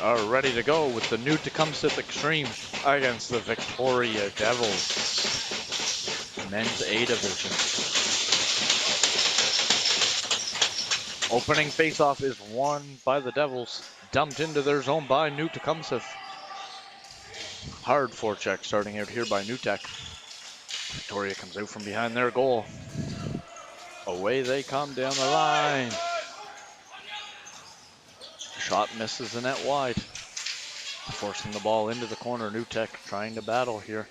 are ready to go with the new Tecumseth Xtreme against the Victoria Devils. Men's A division. Opening faceoff is won by the Devils. Dumped into their zone by New Tecumseth. Hard forecheck starting out here by New Tech. Victoria comes out from behind their goal. Away they come down the line. Shot misses the net wide. Forcing the ball into the corner. New Tech trying to battle here.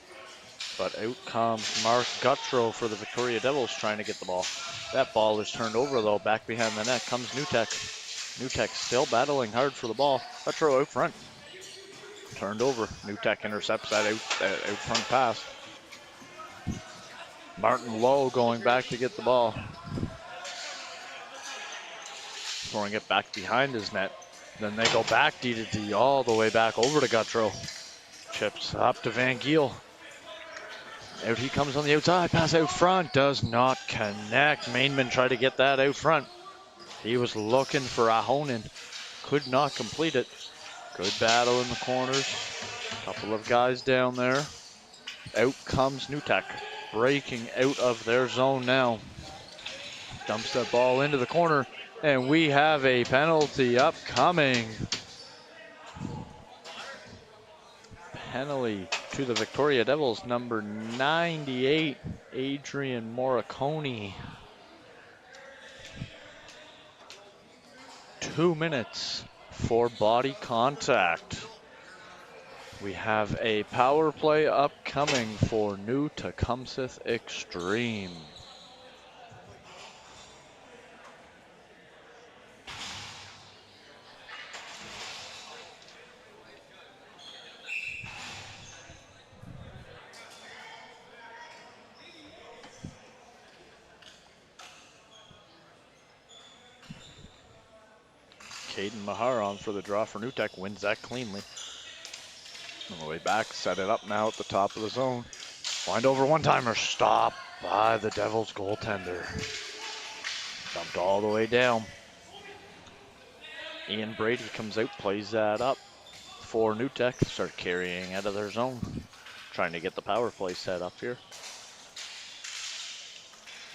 But out comes Mark Guttrow for the Victoria Devils trying to get the ball. That ball is turned over though. Back behind the net comes New Tech. New Tech still battling hard for the ball. Guttrow out front. Turned over. New Tech intercepts that out front pass. Martin Lowe going back to get the ball. Throwing it back behind his net. Then they go back D to D all the way back over to Guttrow. Chips up to Van Giel. Out he comes on the outside. Pass out front. Does not connect. Mainman tried to get that out front. He was looking for Ahonen. Could not complete it. Good battle in the corners. Couple of guys down there. Out comes New Tech. Breaking out of their zone now. Dumps that ball into the corner. And we have a penalty upcoming. Penalty to the Victoria Devils, number 98, Adrian Morricone. 2 minutes for body contact. We have a power play upcoming for New Tecumseth Xtreme. Caden Mahar on for the draw for New Tech, wins that cleanly. On the way back, set it up now at the top of the zone. Wind over one-timer, stopped by the Devils goaltender. Dumped all the way down. Ian Brady comes out, plays that up for New Tech. Start carrying out of their zone. Trying to get the power play set up here.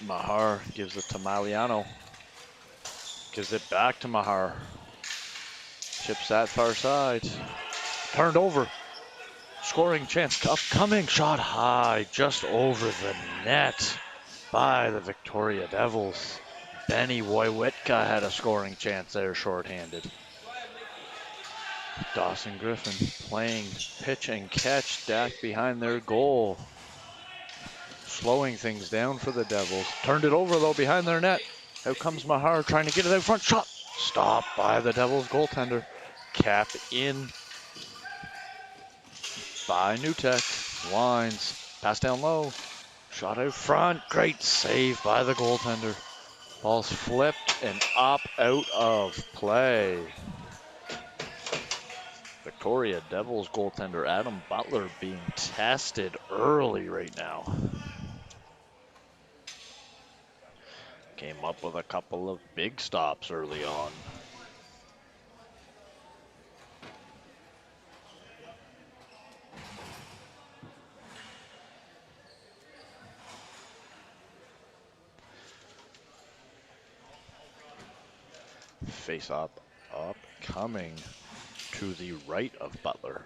Mahar gives it to Maliano. Gives it back to Mahar. Chips that far side. Turned over. Scoring chance upcoming. Shot high just over the net by the Victoria Devils. Benny Wojciechowski had a scoring chance there shorthanded. Dawson Griffin playing pitch and catch back behind their goal. Slowing things down for the Devils. Turned it over though behind their net. Out comes Mahar trying to get it out front. Shot stopped by the Devils goaltender. Cap in by New Tech. Winds. Pass down low. Shot out front. Great save by the goaltender. Ball's flipped and up out of play. Victoria Devils goaltender Adam Butler being tested early right now. Came up with a couple of big stops early on. Face up upcoming to the right of Butler.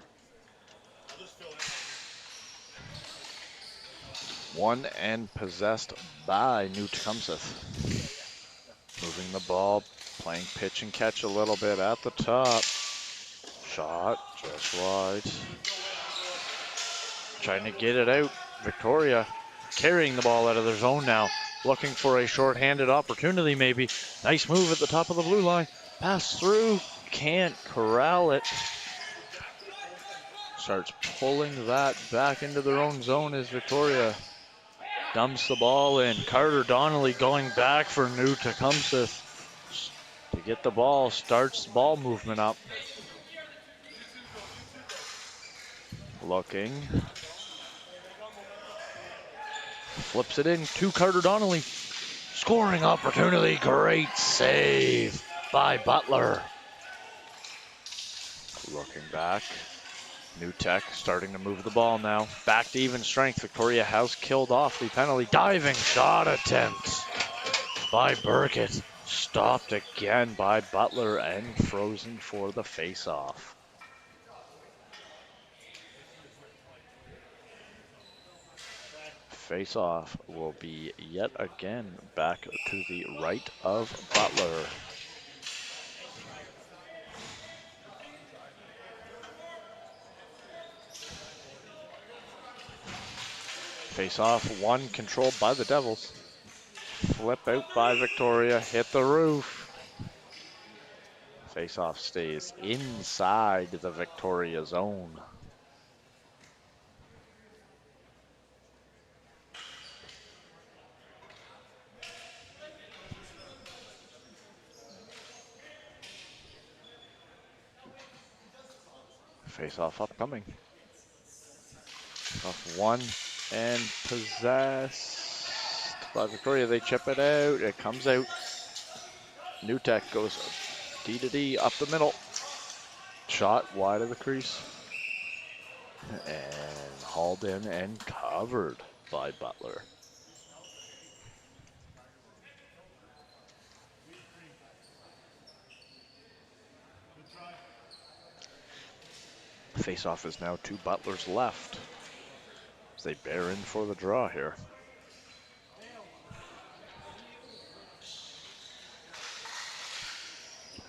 Won and possessed by New Tecumseth. Moving the ball, playing pitch and catch a little bit at the top. Shot just wide. Trying to get it out. Victoria carrying the ball out of their zone now. Looking for a short-handed opportunity maybe. Nice move at the top of the blue line. Pass through. Can't corral it. Starts pulling that back into their own zone as Victoria dumps the ball in. Carter Donnelly going back for New Tecumseth to get the ball. Starts ball movement up. Looking. Flips it in to Carter Donnelly. Scoring opportunity. Great save by Butler. Looking back. New Tech starting to move the ball now. Back to even strength. Victoria has killed off the penalty. Diving shot attempt by Burkett. Stopped again by Butler and frozen for the face-off. Face-off will be yet again back to the right of Butler. Face-off one controlled by the Devils. Flip out by Victoria, hit the roof. Face-off stays inside the Victoria zone. Face-off upcoming. Off one and possessed by Victoria. They chip it out. It comes out. New Tech goes D to D up the middle. Shot wide of the crease. And hauled in and covered by Butler. Face-off is now to Butler's left as they bear in for the draw here.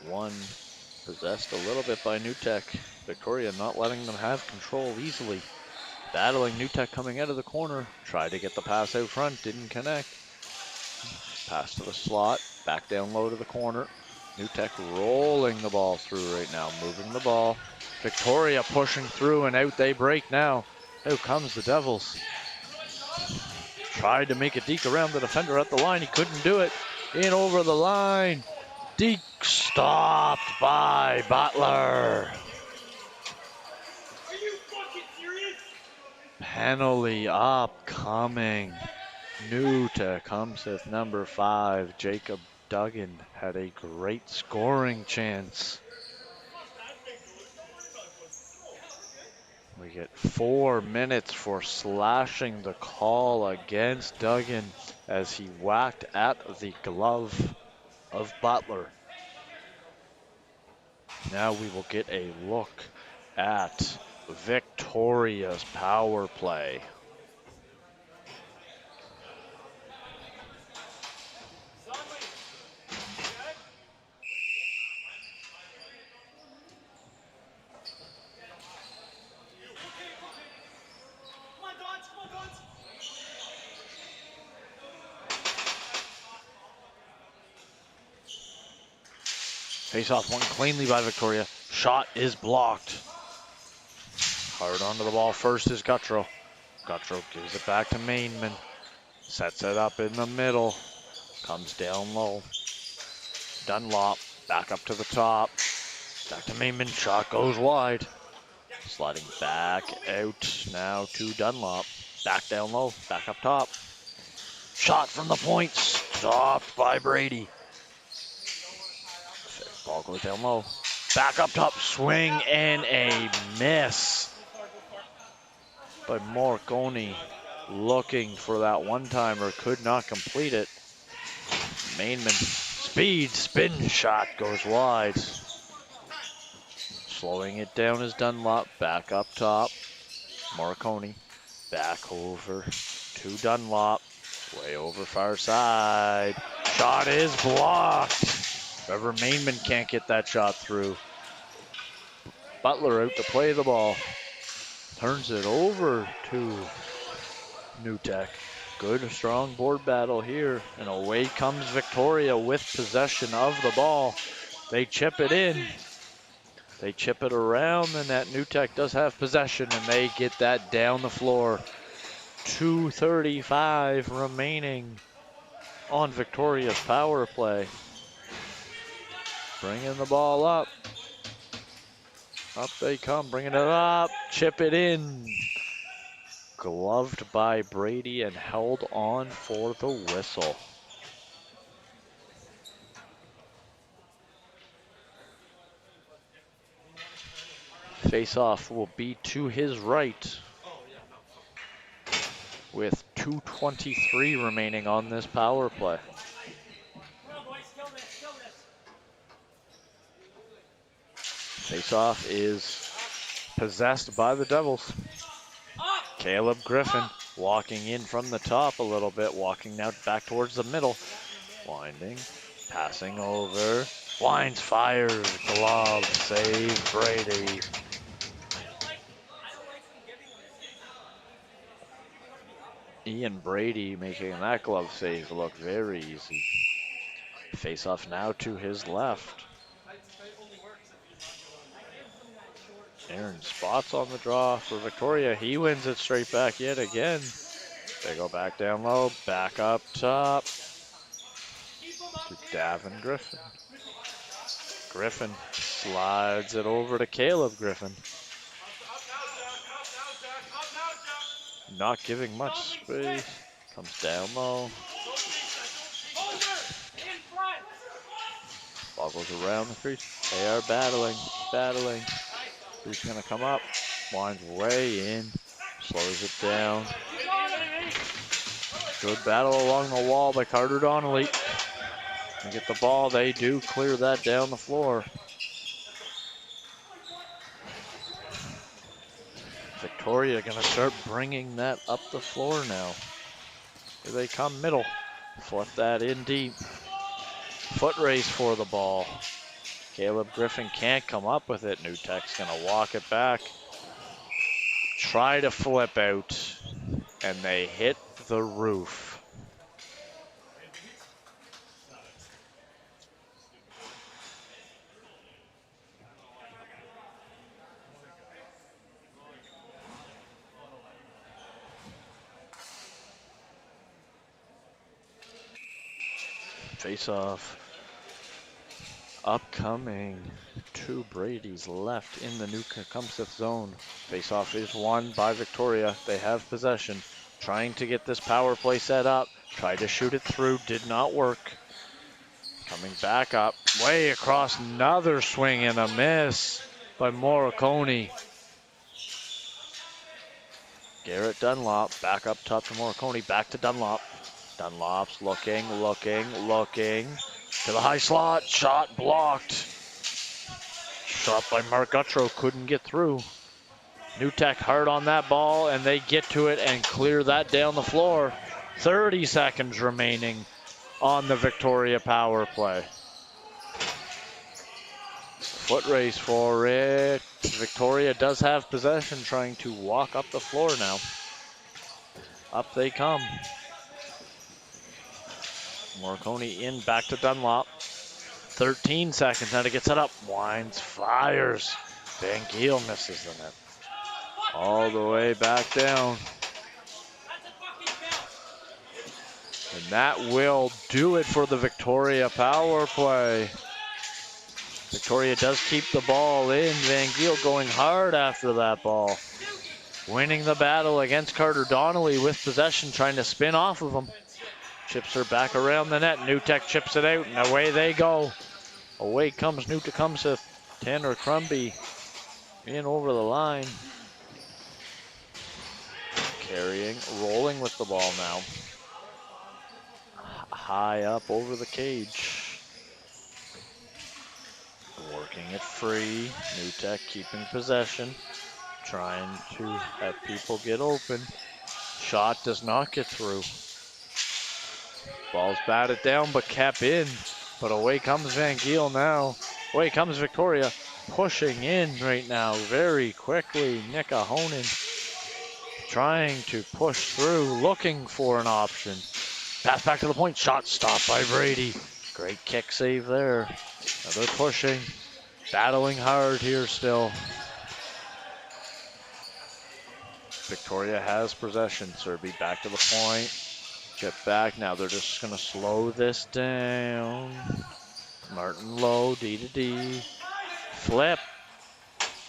One possessed a little bit by New Tech. Victoria not letting them have control easily. Battling New Tech coming out of the corner. Tried to get the pass out front, didn't connect. Pass to the slot, back down low to the corner. New Tech rolling the ball through right now, moving the ball. Victoria pushing through and out they break now. Out comes the Devils. Tried to make a deke around the defender at the line, he couldn't do it. In over the line. Deke stopped by Butler. Are you fucking serious? Penalty upcoming. New Tecumseth number 5, Jacob Duggan, had a great scoring chance. We get 4 minutes for slashing the call against Duggan as he whacked at the glove of Butler. Now we will get a look at Victoria's power play. Face-off one cleanly by Victoria. Shot is blocked. Hard onto the ball first is Guttrow. Guttrow gives it back to Mainman. Sets it up in the middle. Comes down low. Dunlop back up to the top. Back to Mainman. Shot goes wide. Sliding back out now to Dunlop. Back down low. Back up top. Shot from the point. Stopped by Brady. Ball goes down low. Back up top. Swing and a miss by Morconi. Looking for that one-timer. Could not complete it. Mainman. Speed. Spin shot goes wide. Slowing it down is Dunlop. Back up top. Morconi. Back over to Dunlop. Way over far side. Shot is blocked. Trevor Mainman can't get that shot through. Butler out to play the ball. Turns it over to New Tech. Good, strong board battle here. And away comes Victoria with possession of the ball. They chip it in. They chip it around the net. New Tech does have possession, and they get that down the floor. 2:35 remaining on Victoria's power play. Bringing the ball up. Up they come, bringing it up. Chip it in. Gloved by Brady and held on for the whistle. Face-off will be to his right with 2:23 remaining on this power play. Face-off is possessed by the Devils. Caleb Griffin walking in from the top a little bit, walking now back towards the middle. Winding, passing over. Wines, fires, glove, save, Brady. Ian Brady making that glove save look very easy. Face off now to his left. Aaron Spots on the draw for Victoria. He wins it straight back yet again. They go back down low, back up top to Davin Griffin. Griffin slides it over to Caleb Griffin. Not giving much space. Comes down low. Ball goes around the crease. They are battling. Who's gonna come up? Winds way in. Slows it down. Good battle along the wall by Carter Donnelly. They get the ball. They do clear that down the floor. Victoria gonna start bringing that up the floor now. Here they come middle. Flip that in deep. Foot race for the ball. Caleb Griffin can't come up with it. New Tech's gonna walk it back. Try to flip out, and they hit the roof. Face off. Upcoming to Brady's left in the new Tecumseth zone. Face off is won by Victoria. They have possession. Trying to get this power play set up. Tried to shoot it through. Did not work. Coming back up. Way across. Another swing and a miss by Morricone. Garrett Dunlop back up top to Morricone. Back to Dunlop. Dunlop's looking. To the high slot. Shot blocked. Shot by Mark Guttrow. Couldn't get through. New Tech hard on that ball, and they get to it and clear that down the floor. 30 seconds remaining on the Victoria power play. Foot race for it. Victoria does have possession, trying to walk up the floor now. Up they come. Morricone in, back to Dunlop. 13 seconds now to get set up. Winds, fires. Van Giel misses the net. All the way back down. And that will do it for the Victoria power play. Victoria does keep the ball in. Van Giel going hard after that ball. Winning the battle against Carter Donnelly with possession, trying to spin off of him. Chips her back around the net. New Tech chips it out, and away they go. Away comes New Tecumseth. Tanner Crumby in over the line. Carrying, rolling with the ball now. High up over the cage. Working it free. New Tech keeping possession. Trying to have people get open. Shot does not get through. Ball's batted down but kept in. But away comes Van Giel now. Away comes Victoria. Pushing in right now very quickly. Nick Ahonen trying to push through, looking for an option. Pass back to the point. Shot stopped by Brady. Great kick save there. Now they're pushing. Battling hard here still. Victoria has possession. Serby back to the point. Chip back. Now they're just going to slow this down. Martin Lowe, D to D. Flip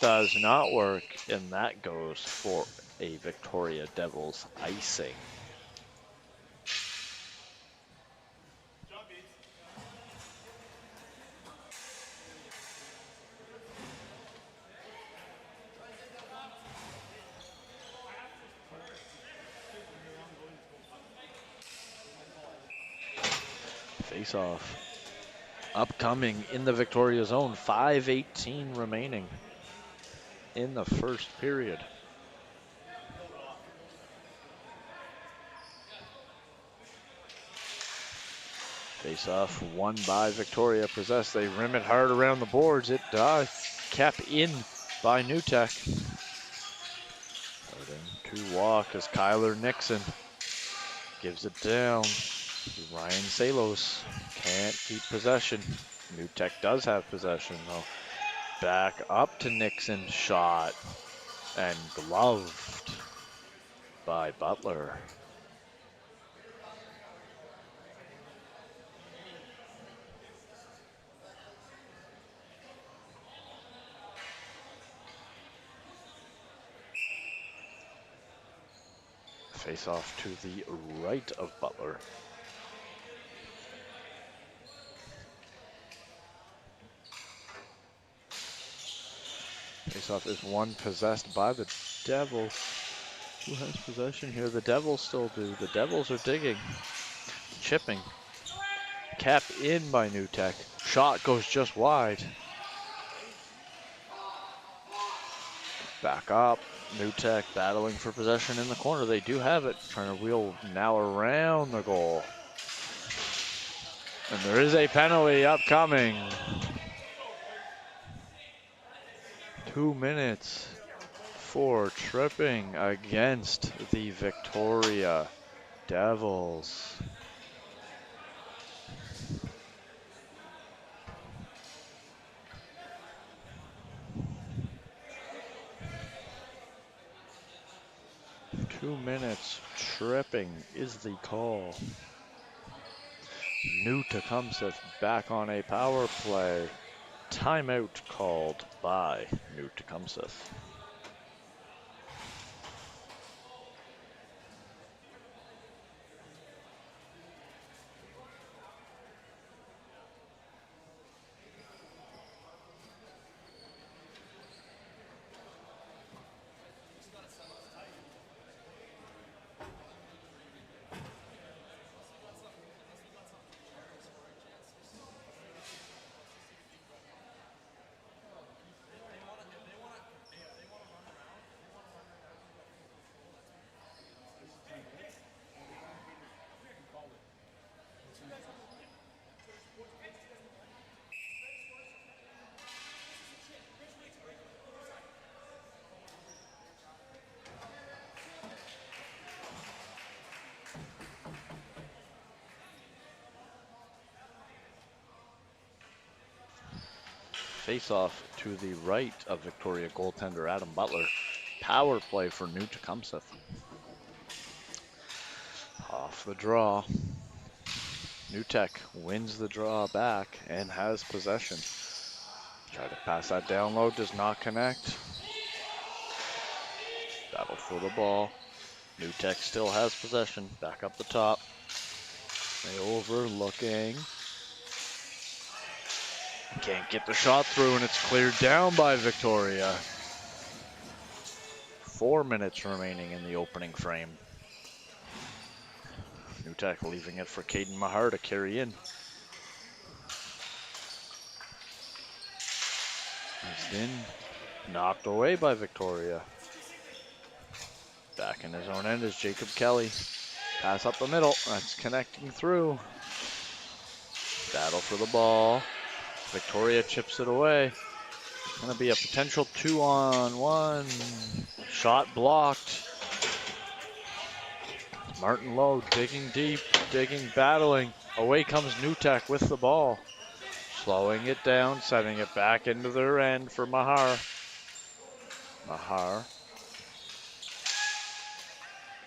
does not work, and that goes for a Victoria Devils icing. Face off. Upcoming in the Victoria zone. 5:18 remaining in the first period. Face off won by Victoria. Possessed. They rim it hard around the boards. It does. Kept in by New Tech. Starting to walk as Kyler Nixon gives it down. Ryan Salos can't keep possession. New Tech does have possession though. Back up to Nixon. Shot and gloved by Butler. Face off to the right of Butler. Face off is one possessed by the Devils. Who has possession here? The Devils still do. The Devils are digging. Chipping. Kept in by New Tech. Shot goes just wide. Back up. New Tech battling for possession in the corner. They do have it. Trying to wheel now around the goal. And there is a penalty upcoming. 2 minutes for tripping against the Victoria Devils. Tripping is the call. New Tecumseth back on a power play. Timeout called by New Tecumseth. Face-off to the right of Victoria goaltender Adam Butler. Power play for New Tecumseth. Off the draw. New Tech wins the draw back and has possession. Try to pass that down low, does not connect. Battle for the ball. New Tech still has possession. Back up the top. They overlooking. Can't get the shot through, and it's cleared down by Victoria. 4 minutes remaining in the opening frame. New Tech leaving it for Caden Mahar to carry in. It's in, knocked away by Victoria. Back in his own end is Jacob Kelly. Pass up the middle, that's connecting through. Battle for the ball. Victoria chips it away. Gonna be a potential 2-on-1. Shot blocked. Martin Lowe digging deep, digging, battling. Away comes New Tech with the ball. Slowing it down, setting it back into their end for Mahar. Mahar.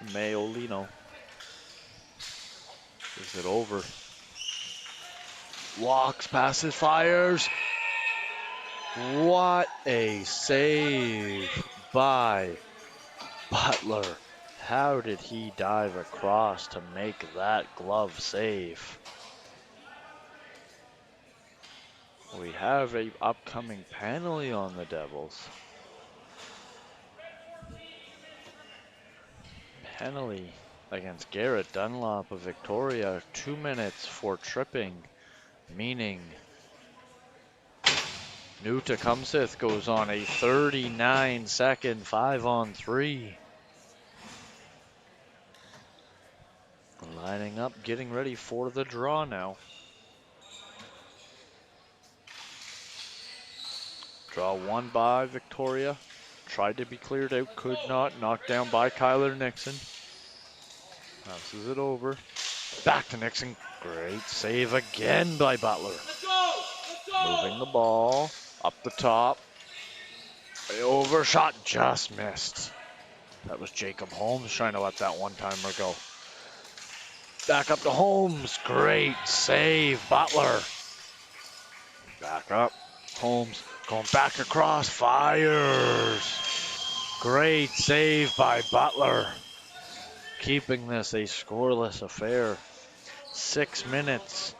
Mayolino. Gives it over. Walks, passes, fires. What a save by Butler. How did he dive across to make that glove save? We have an upcoming penalty on the Devils. Penalty against Garrett Dunlop of Victoria. 2 minutes for tripping, meaning New Tecumseth goes on a 39-second 5-on-3. Lining up, getting ready for the draw now. Draw 1 by Victoria. Tried to be cleared out, could not. Knocked down by Kyler Nixon. Passes it over. Back to Nixon. Great save again by Butler. Moving the ball up the top. Overshot, just missed. That was Jacob Holmes trying to let that one-timer go. Back up to Holmes. Great save, Butler. Back up. Holmes going back across. Fires. Great save by Butler. Keeping this a scoreless affair. 6 minutes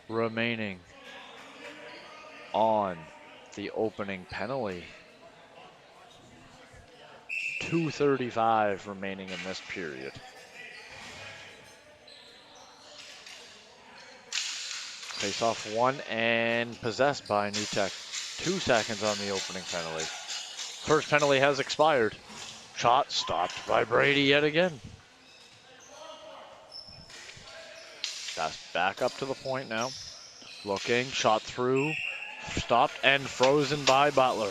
remaining on the opening penalty. 2:35 remaining in this period. Face off 1 and possessed by New Tech. 2 seconds on the opening penalty. First penalty has expired. Shot stopped by Brady yet again. Pass back up to the point now. Looking, shot through, stopped and frozen by Butler.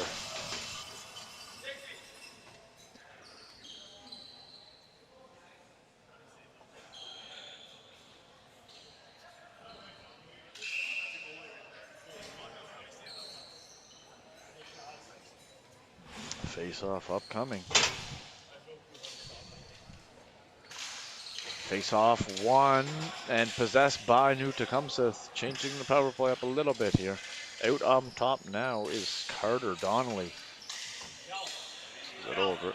Face-off upcoming. Face-off 1 and possessed by New Tecumseth. Changing the power play up a little bit here. Out on top now is Carter Donnelly. Is it over?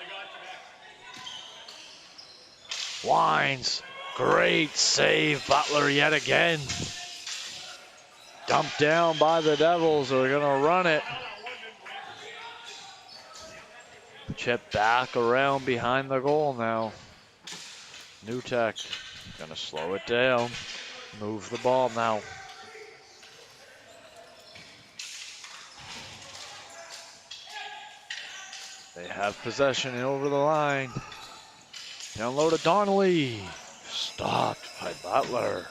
Wines. Great save, Butler yet again. Dumped down by the Devils. They're going to run it. Chip back around behind the goal now. New Tech gonna slow it down. Move the ball now. They have possession and over the line. Down low to Donnelly. Stopped by Butler.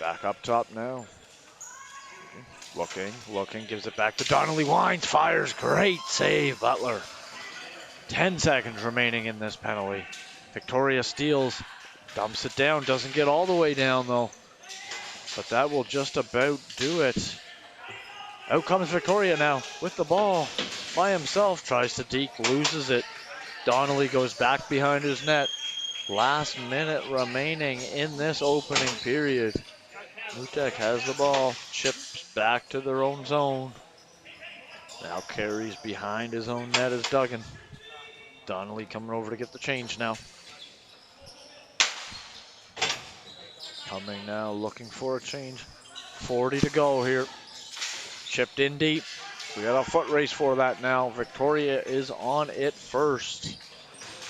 Back up top now. Looking, gives it back to Donnelly. Wines, fires, great save, Butler. 10 seconds remaining in this penalty. Victoria steals, dumps it down, doesn't get all the way down though. But that will just about do it. Out comes Victoria now with the ball. By himself, tries to deke, loses it. Donnelly goes back behind his net. Last minute remaining in this opening period. New Tech has the ball, chips back to their own zone. Now carries behind his own net is Duggan. Donnelly coming over to get the change now. Coming now, looking for a change. 40 to go here. Chipped in deep. We got a foot race for that now. Victoria is on it first.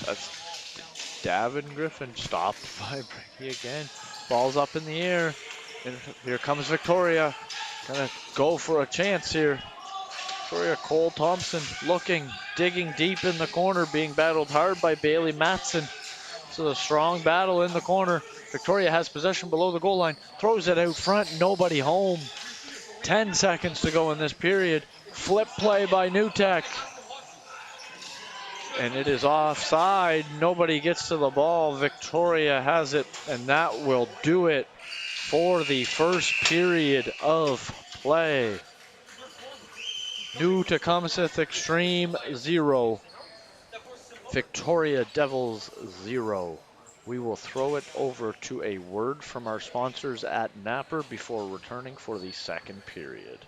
That's Davin Griffin, stopped by Brady again. Ball's up in the air. And here comes Victoria. Gonna go for a chance here. Victoria Cole Thompson looking, digging deep in the corner, being battled hard by Bailey Matson. This is a strong battle in the corner. Victoria has possession below the goal line, throws it out front, nobody home. 10 seconds to go in this period. Flip play by New Tech. And it is offside. Nobody gets to the ball. Victoria has it, and that will do it for the first period of play. New Tecumseth Xtreme 0. Victoria Devils 0. We will throw it over to a word from our sponsors at Napper before returning for the second period.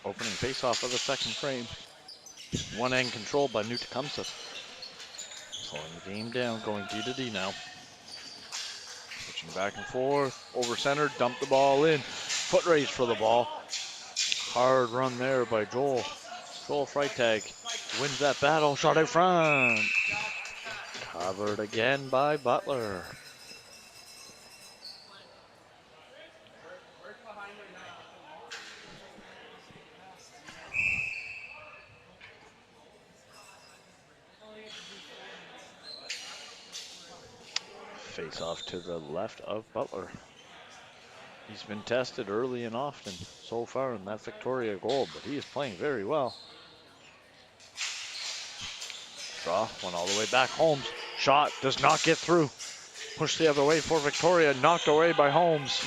Opening face-off of the second frame. One end controlled by New Tecumseth. Slowing the game down, going D to D now. Switching back and forth, over center, dump the ball in. Foot race for the ball. Hard run there by Joel. Joel Freitag wins that battle, shot out front. Covered again by Butler. Face off to the left of Butler. He's been tested early and often so far in that Victoria goal, but he is playing very well. Draw, went all the way back. Holmes, shot, does not get through. Pushed the other way for Victoria, knocked away by Holmes.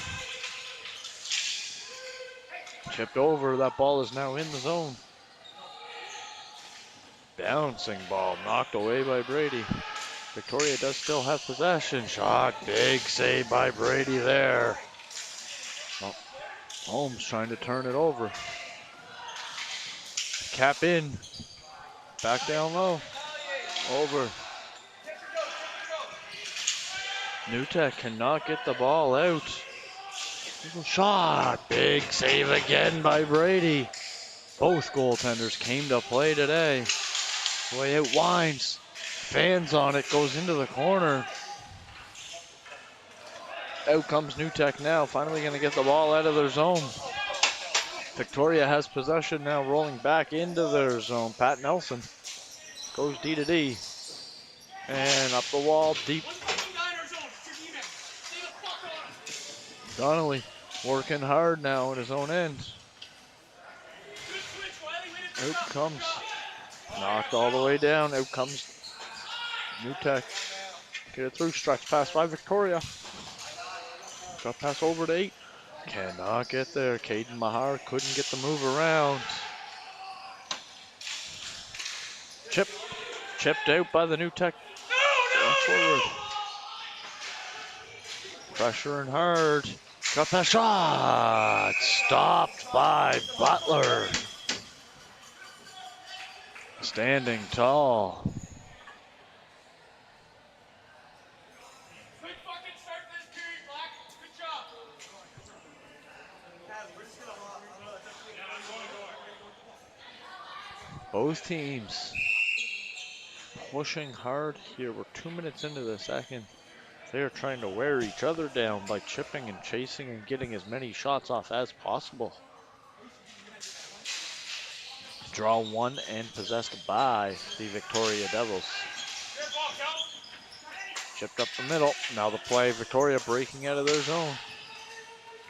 Chipped over, that ball is now in the zone. Bouncing ball, knocked away by Brady. Victoria does still have possession. Shot, big save by Brady there. Oh, Holmes trying to turn it over. Cap in, back down low, over. Newtek cannot get the ball out. Shot, big save again by Brady. Both goaltenders came to play today. Way out winds, fans on it, goes into the corner. Out comes Newtek now, finally gonna get the ball out of their zone. Victoria has possession now, rolling back into their zone. Pat Nelson goes D to D. And up the wall, deep. Donnelly working hard now at his own end. Out comes, knocked all the way down. Out comes Newtek. Get it through, stretch pass by Victoria. Drop pass over to 8. Cannot get there. Caden Mahar couldn't get the move around. Chipped out by the Newtek. Forward. Pressuring hard. Got that shot. Stopped by Butler. Standing tall. Both teams pushing hard here. We're 2 minutes into the second. They are trying to wear each other down by chipping and chasing and getting as many shots off as possible. Draw one and possessed by the Victoria Devils. Chipped up the middle. Now the play. Victoria breaking out of their zone.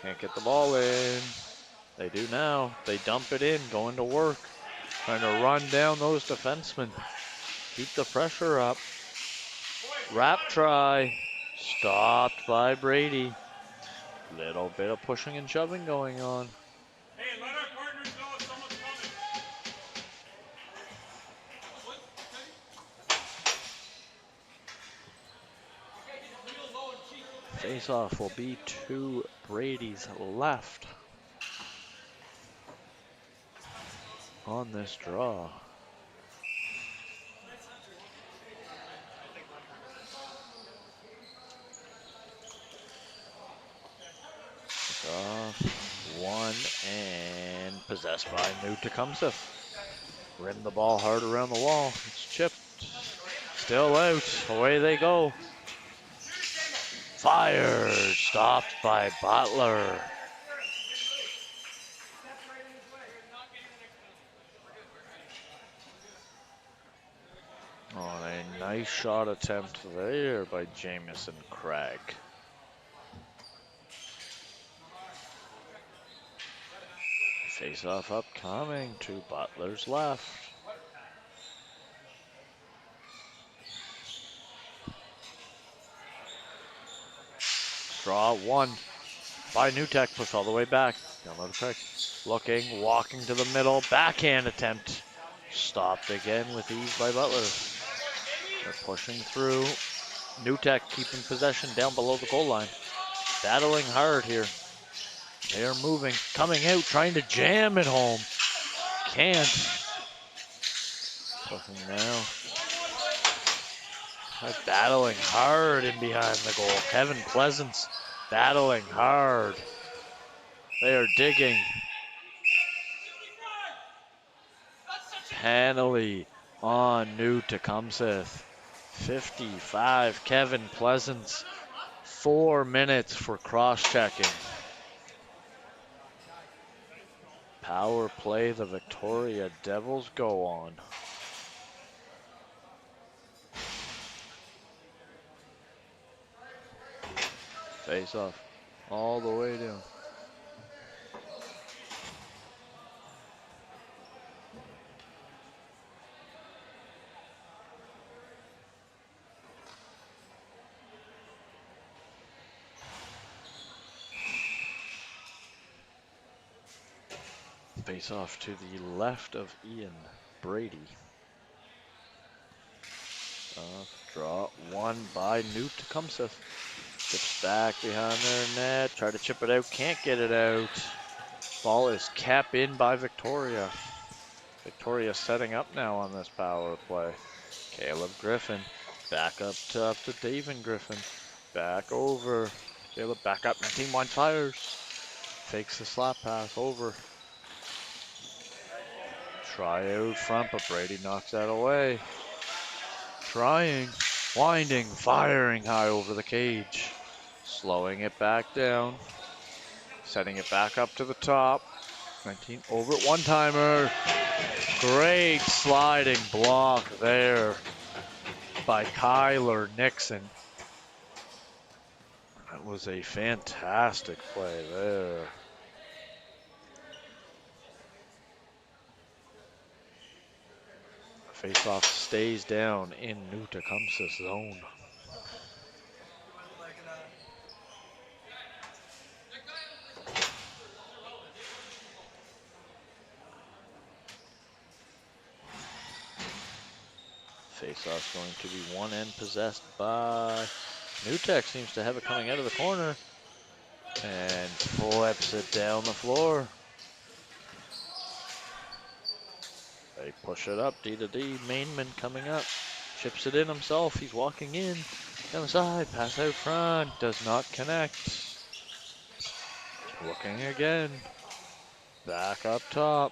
Can't get the ball in. They do now. They dump it in, going to work. Trying to run down those defensemen. Keep the pressure up. Wrap try. Stopped by Brady. Little bit of pushing and shoving going on. Hey, let our partners know if someone's coming. Face-off will be to Brady's left on this draw. One and possessed by New Tecumseth. Rim the ball hard around the wall. It's chipped. Still out. Away they go. Fired. Stopped by Butler. Oh, a nice shot attempt there by Jamison Craig. Face-off upcoming to Butler's left. Draw one by Newtek, pushed all the way back. Down Craig. Looking, walking to the middle, backhand attempt. Stopped again with ease by Butler. They're pushing through. Newtek keeping possession down below the goal line. Battling hard here. They are moving, coming out, trying to jam it home. can't. Looking now. Battling hard in behind the goal. Kevin Pleasance battling hard. They are digging. Penalty on New Tecumseth. 55, Kevin Pleasance. 4 minutes for cross-checking. Power play, the Victoria Devils go on. Face off all the way down. Face off to the left of Ian Brady. Draw one by New Tecumseth. Chips back behind their net. Try to chip it out. Can't get it out. Ball is kept in by Victoria. Victoria setting up now on this power play. Caleb Griffin back up to David Griffin. Back over. Caleb back up. 19-1 fires. Fakes the slap pass over. Try out front, but Brady knocks that away. Trying, winding, firing high over the cage. Slowing it back down. Setting it back up to the top. 19 over at one-timer. Great sliding block there by Kyler Nixon. That was a fantastic play there. Faceoff stays down in New Tecumseth's zone. Faceoff's going to be one end possessed by New Tech. Seems to have it coming out of the corner and flips it down the floor. They push it up, D to D. Mainman coming up, chips it in himself. He's walking in down the side, pass out front, does not connect. Looking again, back up top.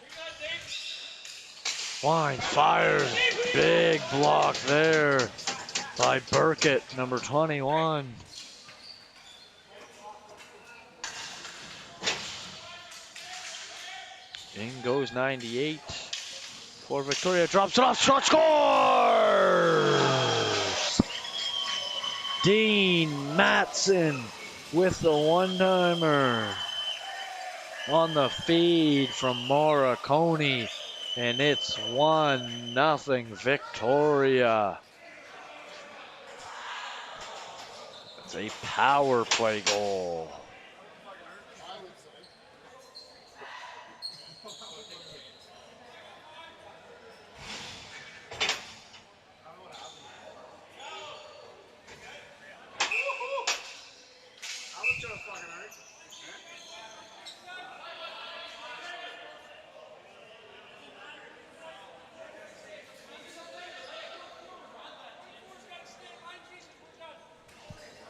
Wines, fires, big block there by Burkett, number 21. In goes 98 for Victoria, drops it off, shot, scores! Dean Matson with the one-timer on the feed from Morricone, and it's 1-0 Victoria. It's a power play goal.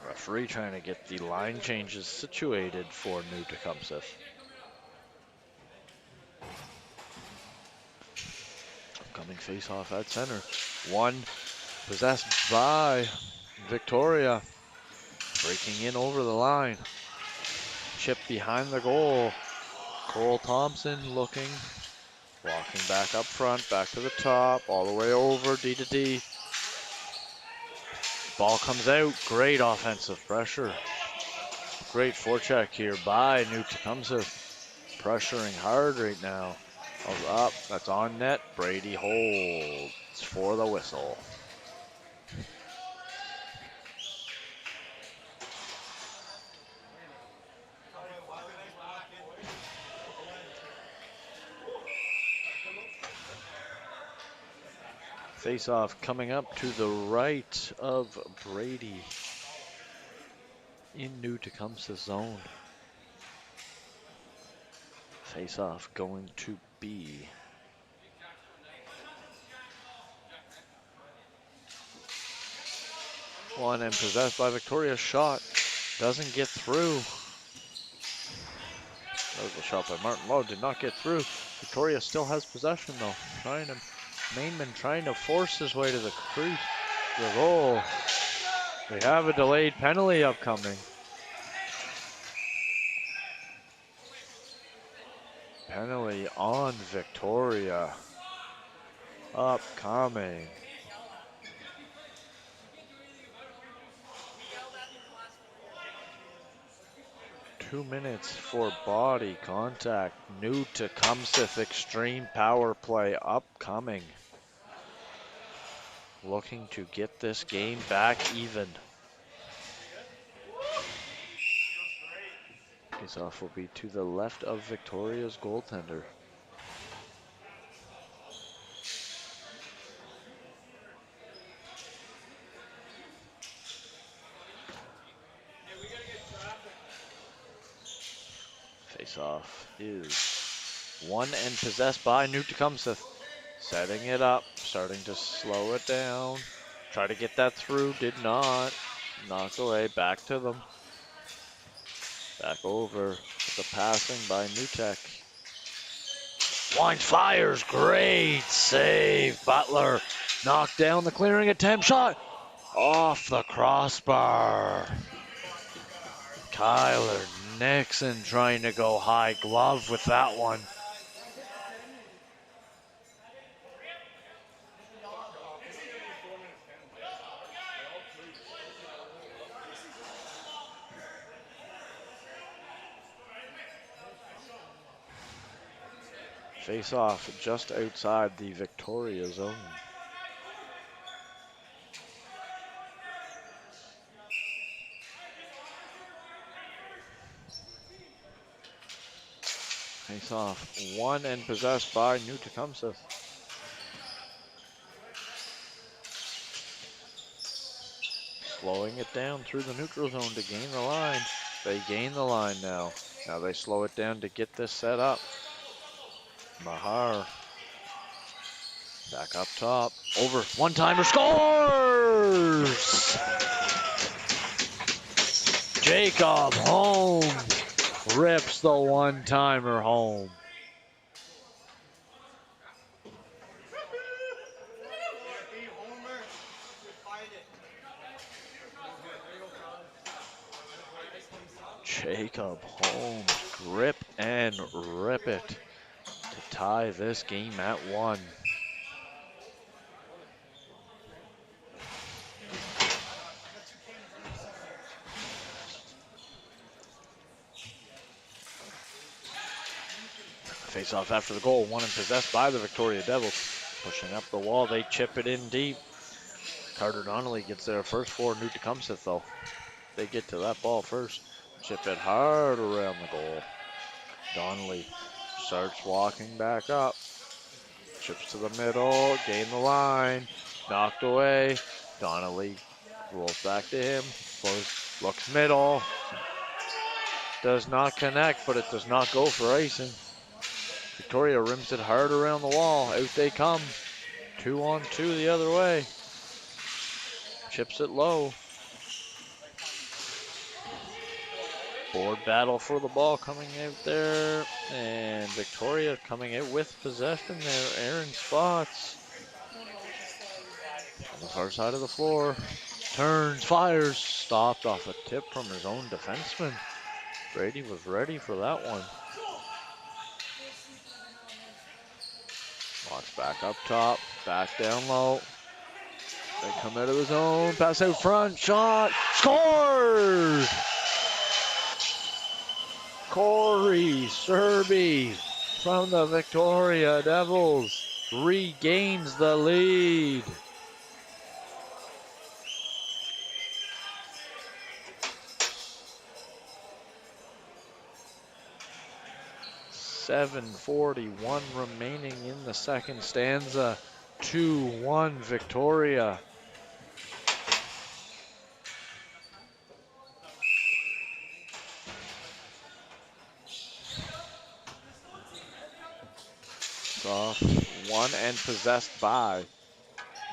Referee trying to get the line changes situated for New Tecumseth. Upcoming face-off at center. One possessed by Victoria. Breaking in over the line. Chip behind the goal. Cole Thompson looking. Walking back up front, back to the top, all the way over, D to D. Ball comes out, great offensive pressure. Great forecheck here by New Tecumseth. Pressuring hard right now. Ball's up, that's on net. Brady holds for the whistle. Face-off coming up to the right of Brady in New Tecumseth zone. Face-off going to be One and possessed by Victoria. Shot doesn't get through. That was a shot by Martin Lowe. Did not get through. Victoria still has possession though. Mainman trying to force his way to the crease. The goal. We have a delayed penalty upcoming. Penalty on Victoria. Upcoming. 2 minutes for body contact. New Tecumseth Xtreme power play upcoming. Looking to get this game back even. Face-off will be to the left of Victoria's goaltender. Face-off is won and possessed by New Tecumseth. Setting it up, starting to slow it down. Try to get that through, did not. Knocked away, back to them. Back over with the passing by New Tech. Wines fires, great save. Butler knocked down the clearing attempt, shot off the crossbar. Kyler Nixon trying to go high glove with that one. Face off just outside the Victoria zone. Face off won and possessed by New Tecumseth. Slowing it down through the neutral zone to gain the line. They gain the line now. Now they slow it down to get this set up. Mahar. Back up top. Over. One-timer scores! Jacob Holmes rips the one-timer home. Jacob Holmes grip and rip it to tie this game at 1. Face off after the goal, won and possessed by the Victoria Devils. Pushing up the wall, they chip it in deep. Carter Donnelly gets there first for New Tecumseth though. They get to that ball first. Chip it hard around the goal. Donnelly starts walking back up. Chips to the middle, gain the line. Knocked away. Donnelly rolls back to him. Looks middle. Does not connect, but it does not go for icing. Victoria rims it hard around the wall. Out they come. 2-on-2 the other way. Chips it low. Board battle for the ball coming out there. And Victoria coming out with possession there. Aaron Spots. On the far side of the floor. Turns, fires. Stopped off a tip from his own defenseman. Brady was ready for that one. Watch back up top. Back down low. They come out of the zone. Pass out front. Shot. Scores! Corey Serby from the Victoria Devils regains the lead. .741 remaining in the second stanza. 2-1 Victoria. Off, won and possessed by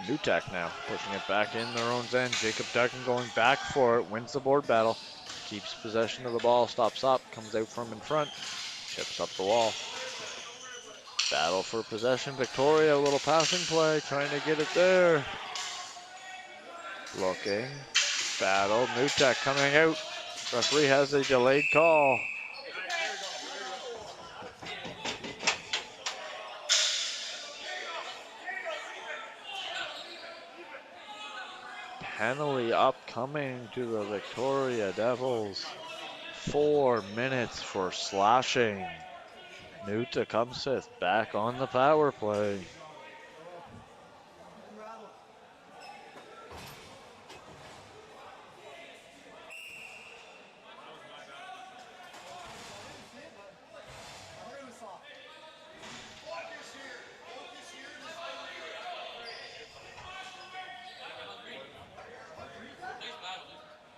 New Tech now pushing it back in their own end. Jacob Duncan going back for it, wins the board battle, keeps possession of the ball, stops up, comes out from in front, chips up the wall. Battle for possession. Victoria, a little passing play, trying to get it there. Looking, battle. New Tech coming out. Referee has a delayed call. Penalty upcoming to the Victoria Devils. 4 minutes for slashing. New Tecumseth back on the power play.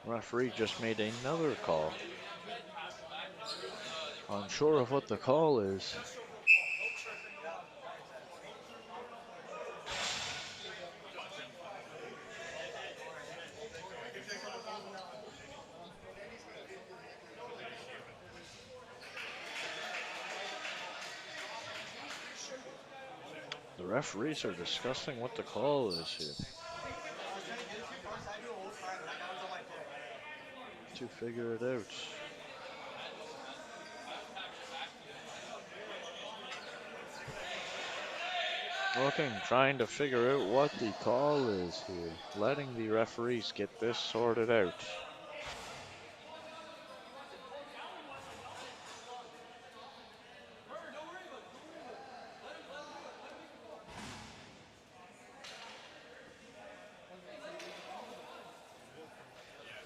Referee just made another call. Unsure of what the call is. The referees are discussing what the call is here. To figure it out. Looking, trying to figure out what the call is here. Letting the referees get this sorted out.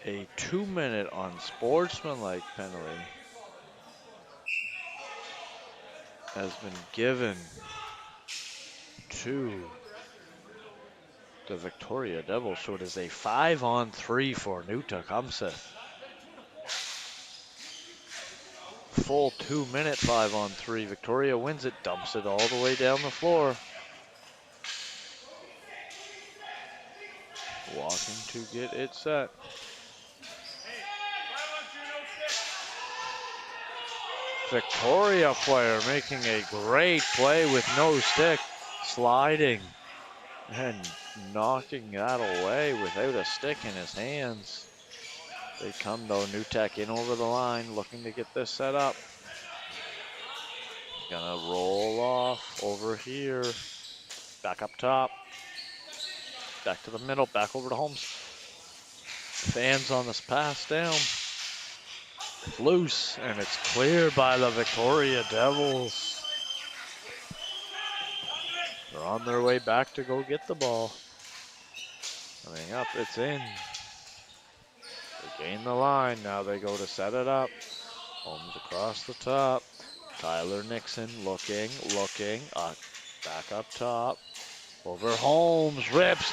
A 2-minute unsportsmanlike penalty has been given to the Victoria Devils, so it is a 5-on-3 for New Tecumseth. Full 2-minute 5-on-3. Victoria wins it, dumps it all the way down the floor. Walking to get it set. Victoria player making a great play with no stick, sliding and knocking that away without a stick in his hands. They come though, New Tech in over the line, looking to get this set up. Gonna roll off over here, back up top, back to the middle, back over to Holmes. Fans on this pass down. Loose, and it's cleared by the Victoria Devils. They're on their way back to go get the ball. Coming up, it's in. They gain the line, now they go to set it up. Holmes across the top. Tyler Nixon looking, back up top. Over Holmes, rips,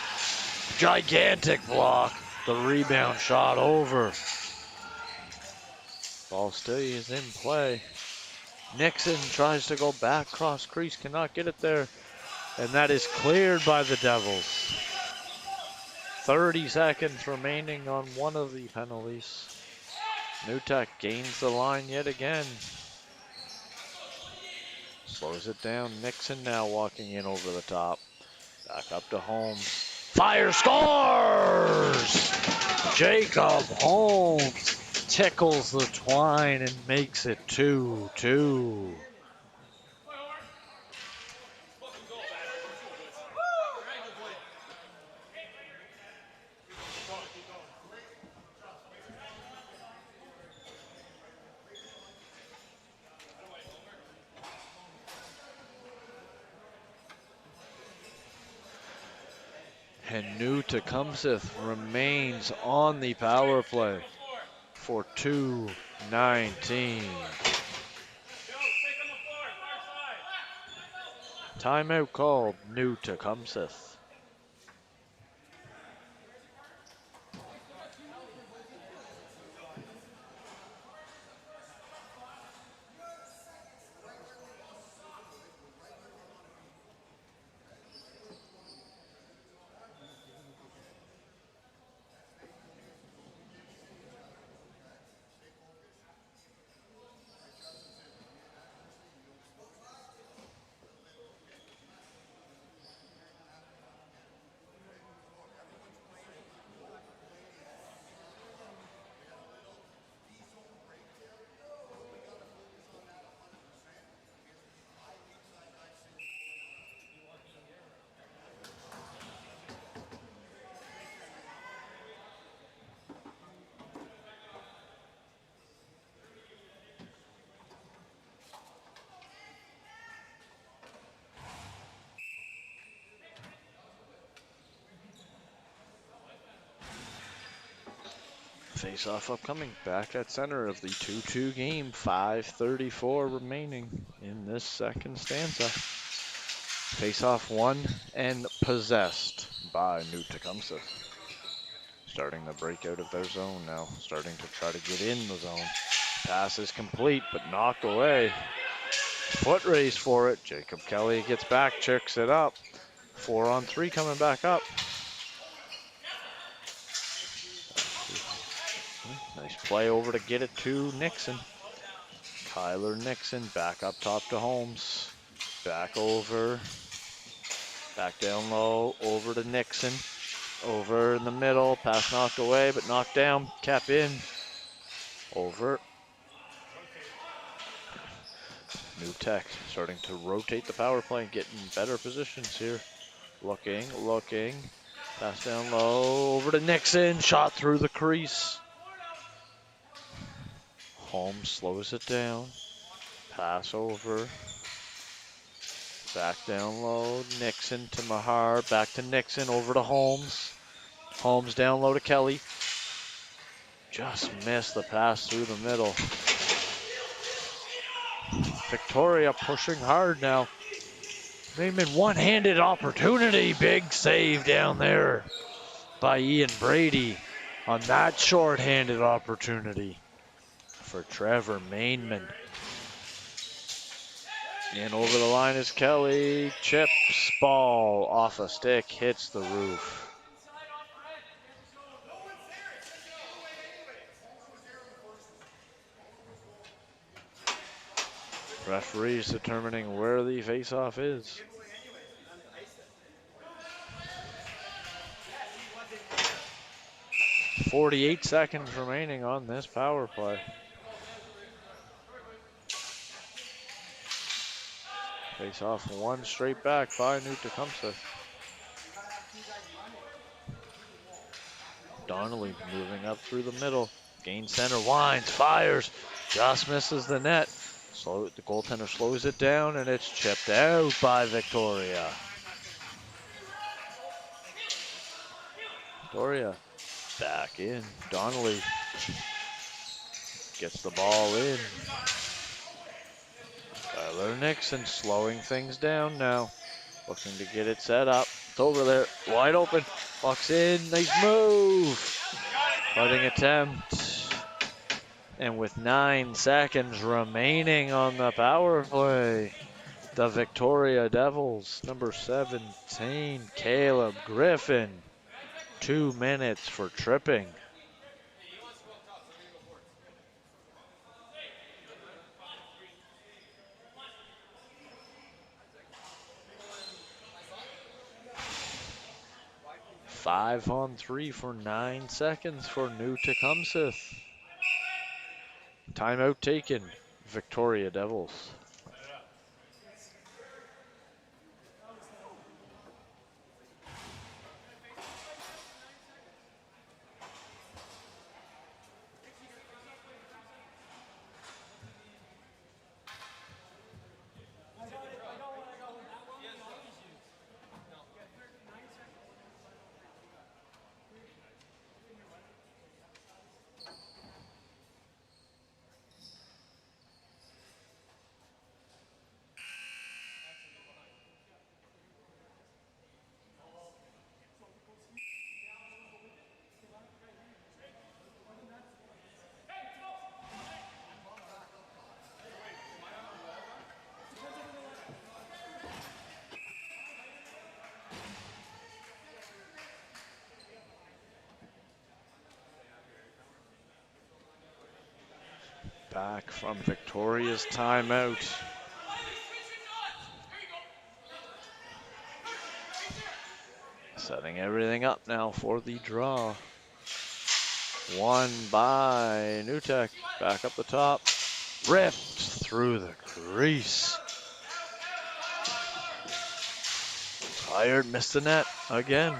gigantic block. The rebound shot over. Ball stays in play. Nixon tries to go back, cross crease, cannot get it there. And that is cleared by the Devils. 30 seconds remaining on one of the penalties. New Tech gains the line yet again. Slows it down. Nixon now walking in over the top. Back up to Holmes. Fire, scores! Jacob Holmes tickles the twine and makes it 2-2. And New Tecumseth remains on the power play for 2:19. Timeout called, New Tecumseth. Face-off upcoming. Back at center of the 2-2 game. 5:34 remaining in this second stanza. Face-off won and possessed by New Tecumseth. Starting to break out of their zone now. Starting to try to get in the zone. Pass is complete, but knocked away. Foot race for it. Jacob Kelly gets back, checks it up. 4-on-3 coming back up. Nice play over to get it to Nixon. Kyler Nixon back up top to Holmes. Back over. Back down low. Over to Nixon. Over in the middle. Pass knocked away, but knocked down. Cap in. Over. New Tech starting to rotate the power play, getting better positions here. Looking. Pass down low. Over to Nixon. Shot through the crease. Holmes slows it down. Pass over. Back down low. Nixon to Mahar. Back to Nixon. Over to Holmes. Holmes down low to Kelly. Just missed the pass through the middle. Victoria pushing hard now. Raymond one-handed opportunity. Big save down there by Ian Brady on that short-handed opportunity for Trevor Mainman. And over the line is Kelly. Chips ball off a stick. Hits the roof. Referees determining where the face-off is. .48 seconds remaining on this power play. Face-off one straight back by New Tecumseth. Donnelly moving up through the middle. Gain center, winds, fires, just misses the net. The goaltender slows it down, and it's chipped out by Victoria. Victoria back in. Donnelly gets the ball in. Tyler Nixon slowing things down now. Looking to get it set up. It's over there, wide open. Walks in, nice move. Fighting attempt. And with 9 seconds remaining on the power play, the Victoria Devils, number 17, Caleb Griffin, 2 minutes for tripping. Five on 3 for 9 seconds for New Tecumseth. Timeout taken, Victoria Devils. Back from Victoria's timeout. Setting everything up now for the draw. Won by New Tech. Back up the top. Ripped through the crease. Fired, missed the net again.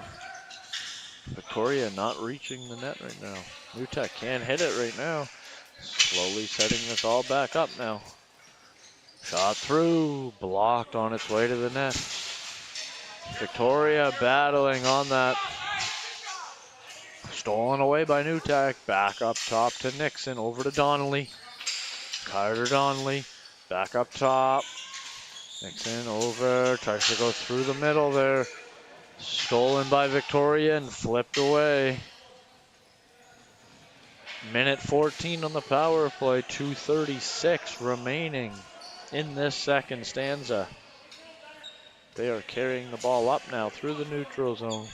Victoria not reaching the net right now. New Tech can't hit it right now. Slowly setting this all back up now. Shot through, blocked on its way to the net. Victoria battling on that Stolen away by New Tech. Back up top to Nixon. Over to Donnelly. Carter Donnelly. Back up top. Nixon over. Tries to go through the middle there. Stolen by Victoria and flipped away. Minute 14 on the power play. 2:36 remaining in this second stanza. They are carrying the ball up now through the neutral zone.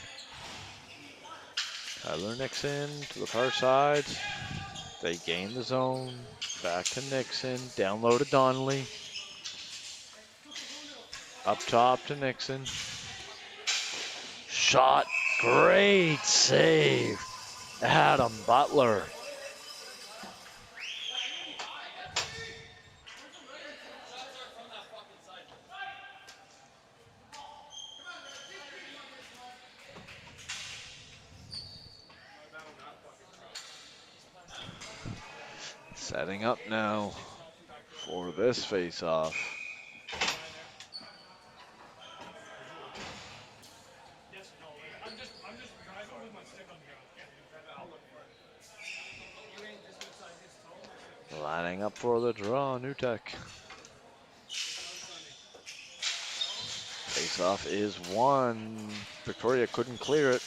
Tyler Nixon to the far side. They gain the zone. Back to Nixon. Down low to Donnelly. Up top to Nixon. Shot. Great save. Adam Butler. Setting up now for this face-off. Lining up for the draw, New Tech. Face-off is won. Victoria couldn't clear it.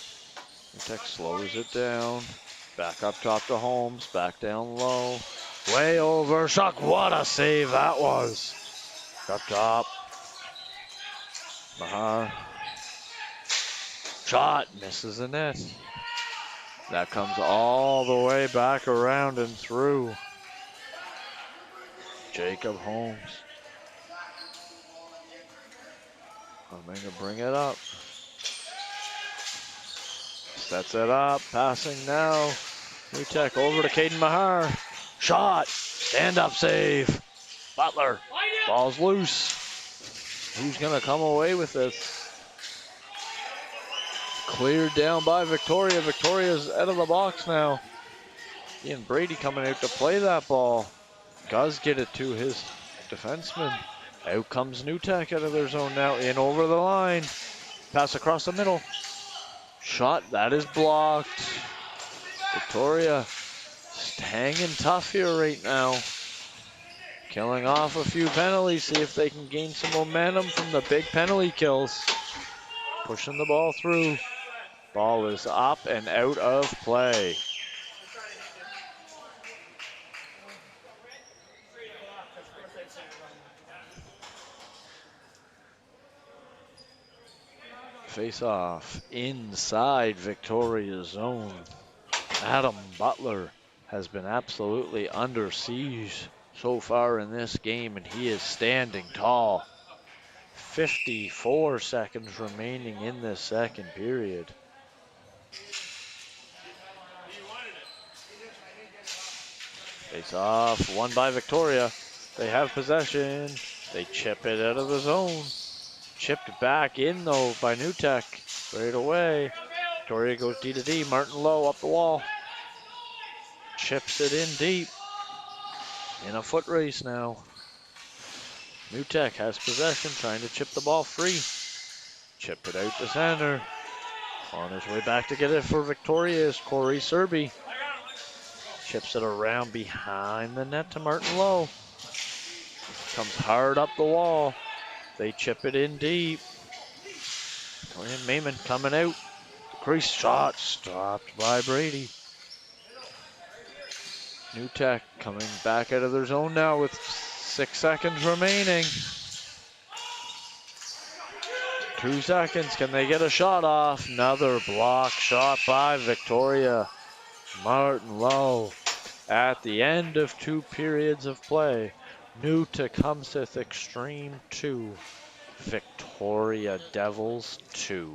New Tech slows it down. Back up top to Holmes. Back down low. Way over. Shock. What a save that was. Up top. Mahar. Shot. Misses the net. That comes all the way back around and through. Jacob Holmes. Coming to bring it up. Sets it up. Passing now. New Tech over to Caden Mahar. Shot. Stand-up save. Butler. Ball's loose. Who's going to come away with this? Cleared down by Victoria. Victoria's out of the box now. Ian Brady coming out to play that ball. Does get it to his defenseman. Out comes New Tech out of their zone now. In over the line. Pass across the middle. Shot. That is blocked. Victoria hanging tough here right now. Killing off a few penalties. See if they can gain some momentum from the big penalty kills. Pushing the ball through. Ball is up and out of play. Face off inside Victoria's zone. Adam Butler has been absolutely under siege so far in this game, and he is standing tall. 54 seconds remaining in this second period. Face off, won by Victoria. They have possession. They chip it out of the zone. Chipped back in though by New Tech. Right away. Victoria goes D to D. Martin Lowe up the wall. Chips it in deep. In a foot race now. New Tech has possession, trying to chip the ball free. Chip it out to center. On his way back to get it for Victoria is Corey Serby. Chips it around behind the net to Martin Lowe. Comes hard up the wall. They chip it in deep. Victoria Mayman coming out. Crease shot stopped by Brady. New Tech coming back out of their zone now with 6 seconds remaining. 2 seconds. Can they get a shot off? Another block shot by Victoria. Martin Lowe at the end of 2 periods of play. New Tecumseth Xtreme 2. Victoria Devils 2.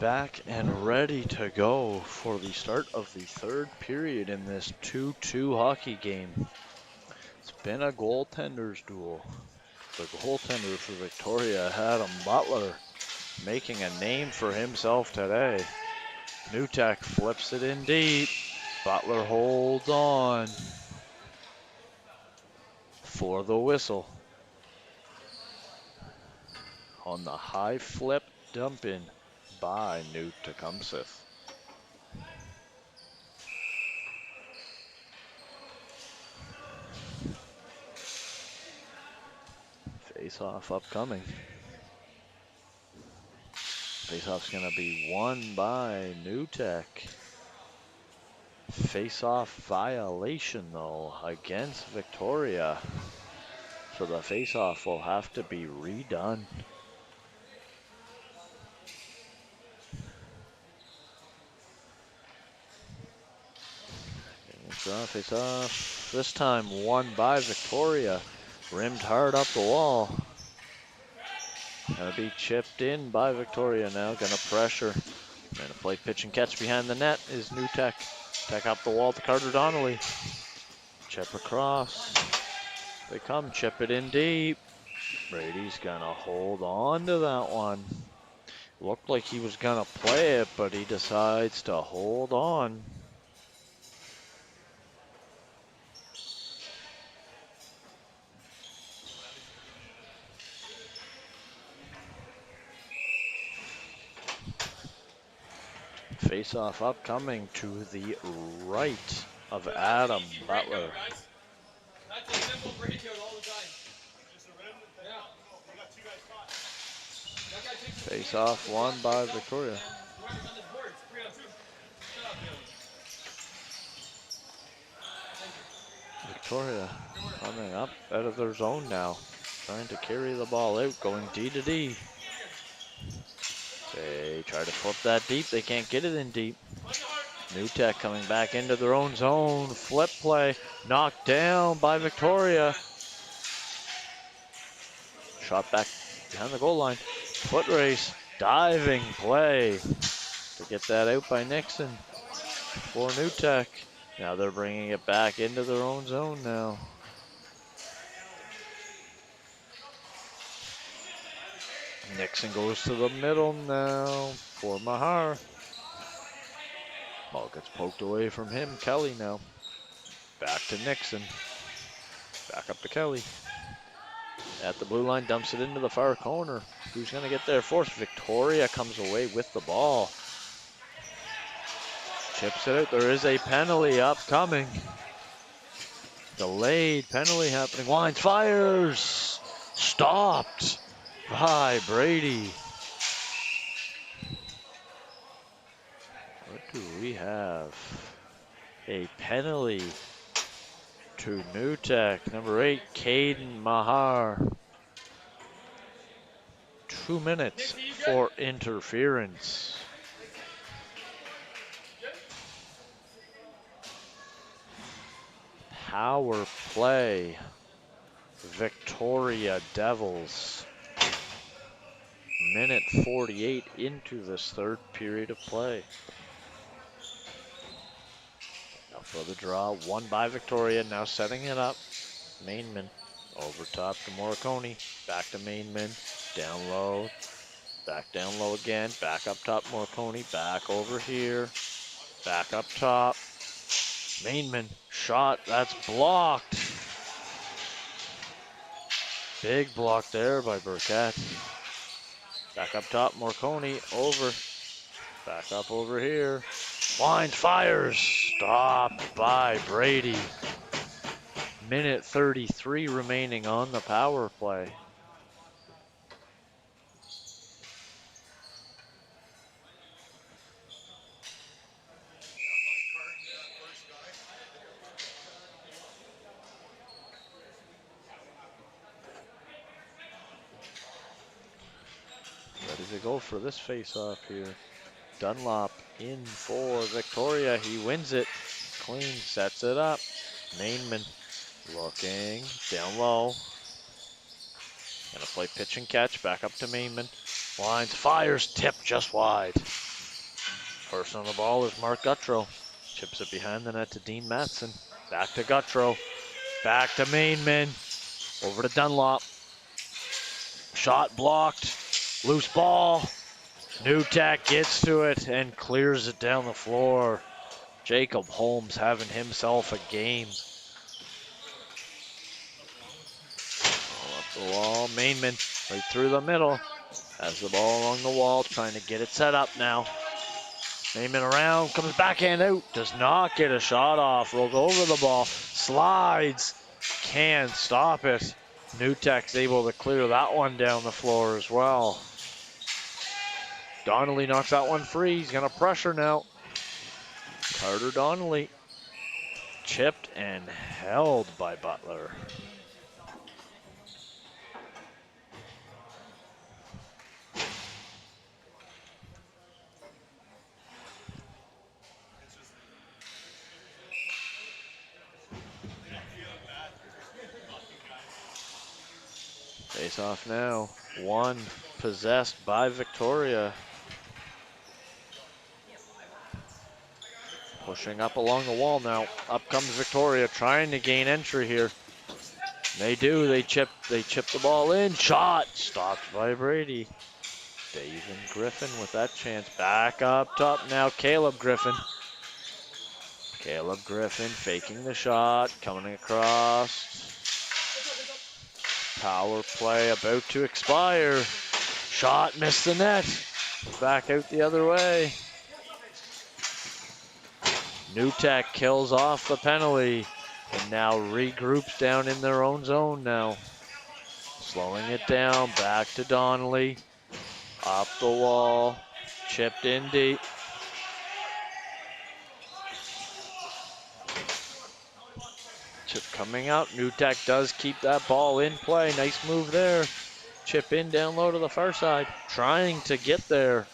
back and ready to go for the start of the third period in this 2-2 hockey game. It's been a goaltender's duel. The goaltender for Victoria, Adam Butler, making a name for himself today. Newtek flips it in deep. Butler holds on for the whistle. On the high flip dump in by Newt Tecumseth. Face-off upcoming. Face-off's going to be won by Newtek. Face-off violation, though, against Victoria. So the face-off will have to be redone. Face-off. This time won by Victoria. Rimmed hard up the wall. Gonna be chipped in by Victoria now. Gonna pressure. Gonna play pitch and catch behind the net is Newtek. Tech up the wall to Carter Donnelly. Chip across. They come, chip it in deep. Brady's gonna hold on to that one. Looked like he was gonna play it, but he decides to hold on. Face-off upcoming to the right of Adam Butler. That's a simple breakout all the time. Just a rim? Yeah. We got two guys caught. That guy takes the Face-off won by Victoria. whoever's on this board, it's 3-on-2. Shut up, Dylan. Victoria coming up out of their zone now. Trying to carry the ball out, going D to D. They try to flip that deep. They can't get it in deep. Newtek coming back into their own zone. Flip play. Knocked down by Victoria. Shot back behind the goal line. Foot race. Diving play. To get that out by Nixon for Newtek. Now they're bringing it back into their own zone now. Nixon goes to the middle now for Mahar. Ball gets poked away from him. Kelly now. Back to Nixon. Back up to Kelly. At the blue line, dumps it into the far corner. Who's going to get there first? Victoria comes away with the ball. Chips it out. There is a penalty upcoming. Delayed penalty happening. Wines fires. Stopped by Brady. What do we have? A penalty to Newtek. Number 8, Caden Mahar. 2 minutes for interference. Power play. Victoria Devils. Minute 48 into this third period of play. Now for the draw, won by Victoria, now setting it up. Mainman over top to Morricone, back to Mainman, down low, back down low again, back up top Morricone, back over here, back up top. Mainman, shot, that's blocked. Big block there by Burkett. Back up top, Morricone, over. Back up over here. Wines fires. Stopped by Brady. Minute 33 remaining on the power play. Ready to go for this face-off here. Dunlop in for Victoria. He wins it. Clean, sets it up. Mainman looking down low. Gonna play pitch and catch. Back up to Mainman. Lines, fires, tip just wide. First on the ball is Mark Guttrow. Chips it behind the net to Dean Matson. Back to Guttrow. Back to Mainman. Over to Dunlop. Shot blocked. Loose ball. Newtek gets to it and clears it down the floor. Jacob Holmes having himself a game. Ball up the wall. Mainman right through the middle. Has the ball along the wall, trying to get it set up now. Mainman around, comes backhand out. Does not get a shot off. Rolls over the ball. Slides. Can't stop it. Newtek's able to clear that one down the floor as well. Donnelly knocks that one free. He's going to pressure now. Carter Donnelly. Chipped and held by Butler. Face off now. One possessed by Victoria. Pushing up along the wall now. Up comes Victoria, trying to gain entry here. They do. They chip the ball in. Shot stopped by Brady. Dave and Griffin with that chance. Back up top now. Caleb Griffin. Caleb Griffin faking the shot, coming across. Power play about to expire. Shot missed the net. Back out the other way. Newtek kills off the penalty and now regroups down in their own zone now. Slowing it down, back to Donnelly. Up the wall, chipped in deep. Chip coming out. Newtek does keep that ball in play. Nice move there. Chip in down low to the far side. Trying to get there.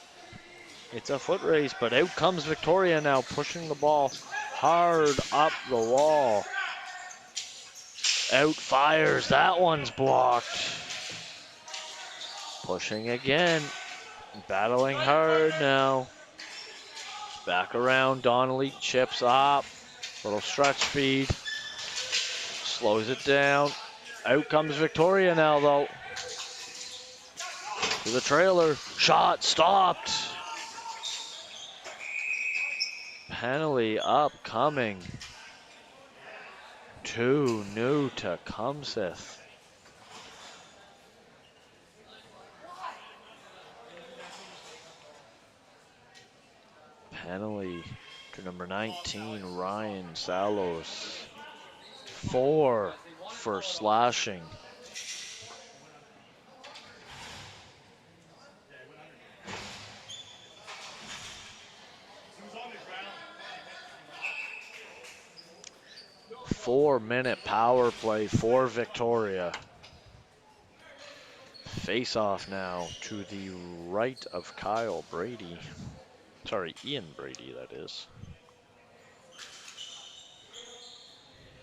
It's a foot race, but out comes Victoria now, pushing the ball hard up the wall. Out fires. That one's blocked. Pushing again. Battling hard now. Back around. Donnelly chips up. Little stretch speed. Slows it down. Out comes Victoria now, though. To the trailer. Shot stopped. Penalty upcoming. 2 new to Tecumseth. Penalty to number 19, Ryan Salos. 4 for slashing. Four-minute power play for Victoria. Face off now to the right of Kyle Brady. Sorry, Ian Brady, that is.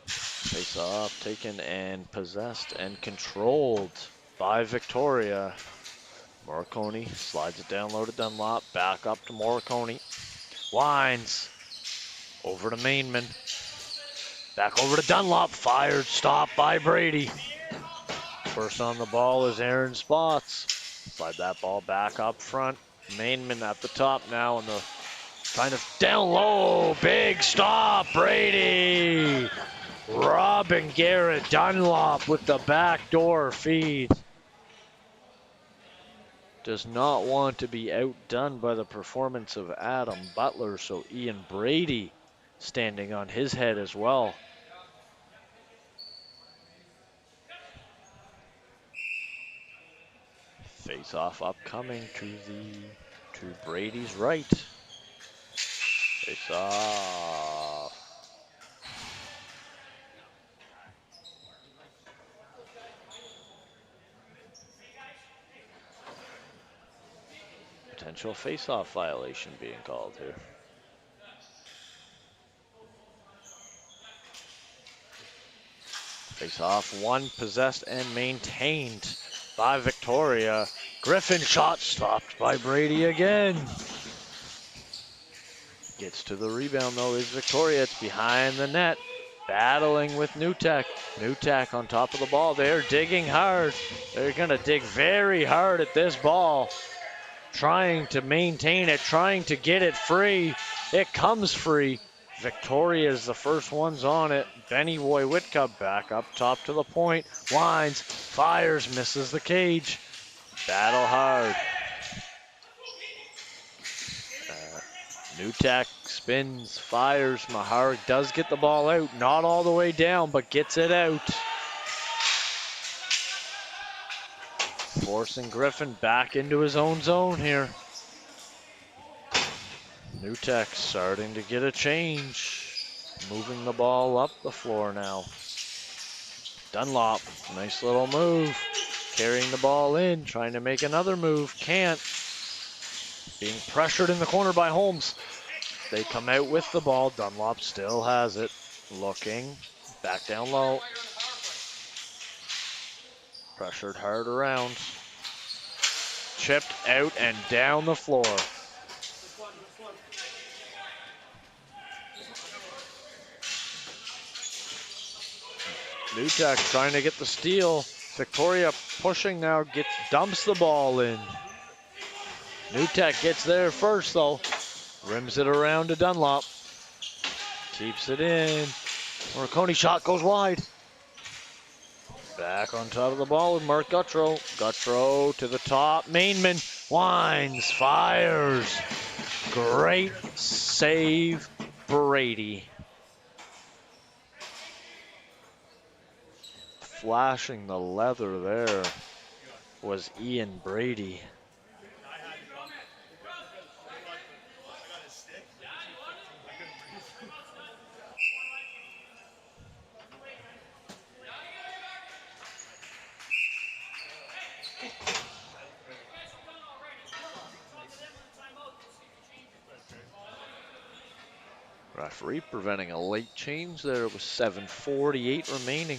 Face off, taken and possessed and controlled by Victoria. Morricone slides it down low to Dunlop. Back up to Morricone. Winds. Over to Mainman. Back over to Dunlop. Fired. Stopped by Brady. First on the ball is Aaron Spots. Slide that ball back up front. Mainman at the top now in the kind of down low. Big stop. Brady. Robin Garrett Dunlop with the backdoor feed. Does not want to be outdone by the performance of Adam Butler, so Ian Brady standing on his head as well. Face off upcoming to Brady's right. Face off. Potential face-off violation being called here. Face-off, one possessed and maintained by Victoria. Griffin shot stopped by Brady again. Gets to the rebound though is Victoria. It's behind the net. Battling with Newtek. Newtek on top of the ball. They're digging hard. They're going to dig very hard at this ball. Trying to maintain it, trying to get it free. It comes free. Victoria is the first ones on it. Benny Wojciechowicz back up top to the point. Winds, fires, misses the cage. Battle hard. Newtek spins, fires. Maharik does get the ball out. Not all the way down, but gets it out. Forcing Griffin back into his own zone here. Newtek starting to get a change. Moving the ball up the floor now. Dunlop, nice little move. Carrying the ball in, trying to make another move. Can't. Being pressured in the corner by Holmes. They come out with the ball. Dunlop still has it. Looking. Back down low. Pressured hard around. Chipped out and down the floor. Newtek trying to get the steal. Victoria pushing now, dumps the ball in. Newtek gets there first though. Rims it around to Dunlop. Keeps it in. Marconi shot goes wide. Back on top of the ball with Mark Guttrow. Guttrow to the top. Mainman winds, fires. Great save, Brady. Flashing the leather there was Ian Brady. Referee preventing a late change there. It was 7:48 remaining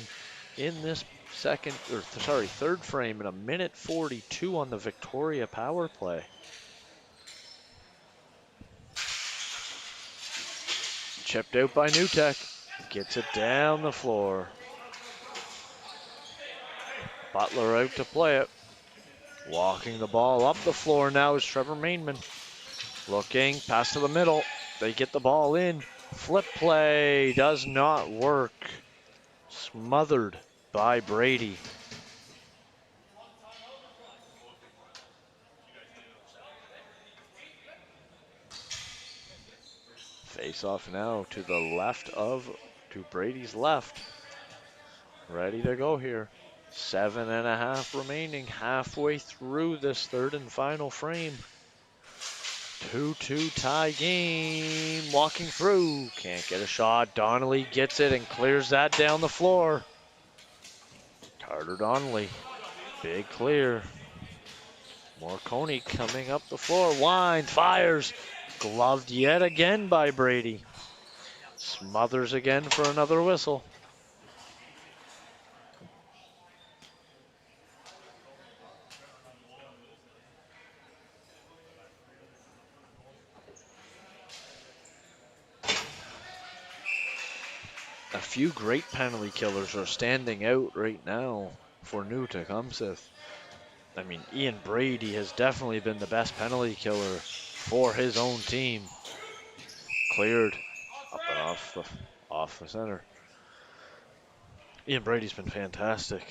in this third frame, and a minute 42 on the Victoria power play. Chipped out by Newtek. Gets it down the floor. Butler out to play it. Walking the ball up the floor now is Trevor Mainman. Looking, pass to the middle. They get the ball in. Flip play does not work. Smothered by Brady. Face off now to Brady's left. Ready to go here. 7.5 remaining, halfway through this third and final frame. 2-2 tie game. Walking through, can't get a shot. Donnelly gets it and clears that down the floor. Carter Donnelly, big clear. Marconi coming up the floor, winds, fires. Gloved yet again by Brady. Smothers again for another whistle. A few great penalty killers are standing out right now for New Tecumseth. I mean, Ian Brady has definitely been the best penalty killer for his own team. Cleared up and off the center. Ian Brady's been fantastic.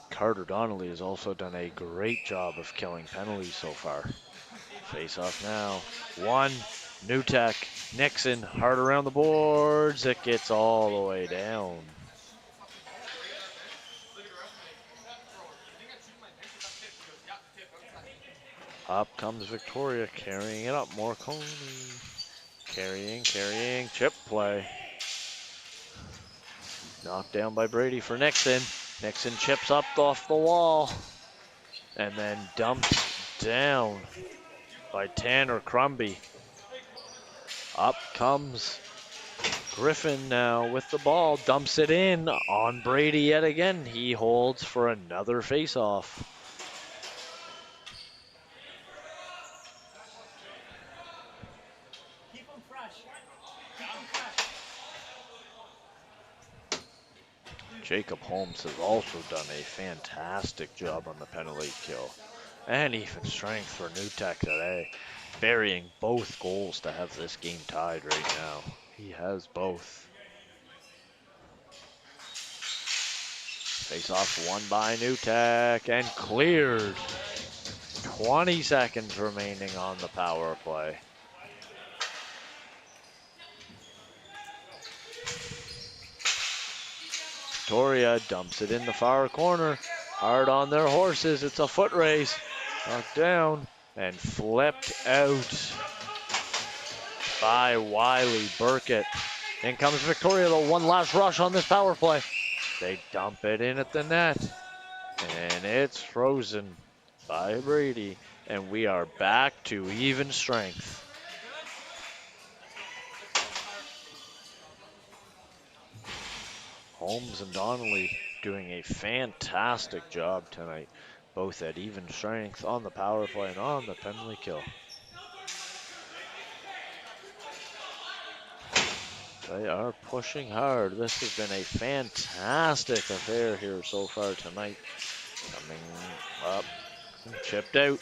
Carter Donnelly has also done a great job of killing penalties so far. Face off now. One, Newtek, Nixon, hard around the boards. It gets all the way down. Up comes Victoria, carrying it up. Marconi. Carrying, chip play. Knocked down by Brady for Nixon. Nixon chips up off the wall. And then dumped down by Tanner Crumby. Up comes Griffin now with the ball. Dumps it in on Brady yet again. He holds for another face-off. Jacob Holmes has also done a fantastic job on the penalty kill. And even strength for New Tech today. Burying both goals to have this game tied right now. He has both. Face off won by New Tech and cleared. 20 seconds remaining on the power play. Victoria dumps it in the far corner. Hard on their horses. It's a foot race. Knocked down and flipped out by Wiley Burkett. In comes Victoria, though. One last rush on this power play. They dump it in at the net. And it's frozen by Brady. And we are back to even strength. Holmes and Donnelly doing a fantastic job tonight, both at even strength on the power play and on the penalty kill. They are pushing hard. This has been a fantastic affair here so far tonight. Coming up, chipped out.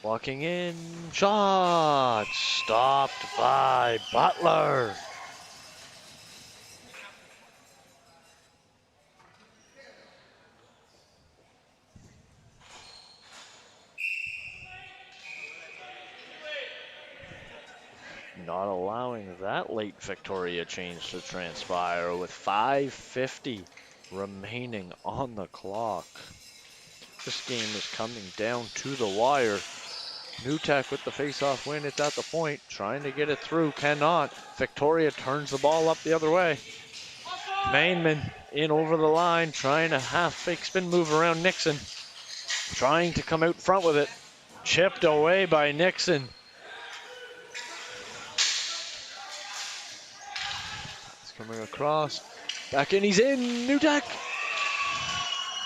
Walking in, shot, stopped by Butler. Not allowing that late Victoria change to transpire with 5:50 remaining on the clock. This game is coming down to the wire. New Tech with the face-off win. It's at the point, trying to get it through, cannot. Victoria turns the ball up the other way. Mainman in over the line, trying to half fake spin move around Nixon. Trying to come out front with it. Chipped away by Nixon. It's coming across. Back in, he's in. New Tech.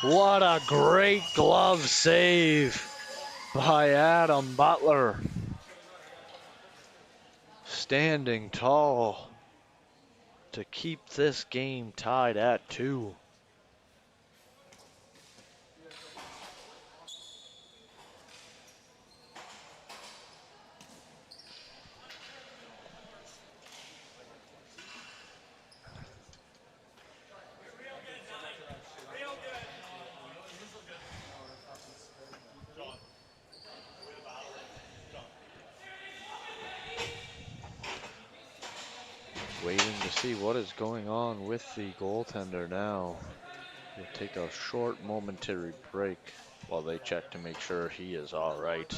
What a great glove save by Adam Butler. Standing tall to keep this game tied at 2. Waiting to see what is going on with the goaltender now. We'll take a short momentary break while they check to make sure he is all right.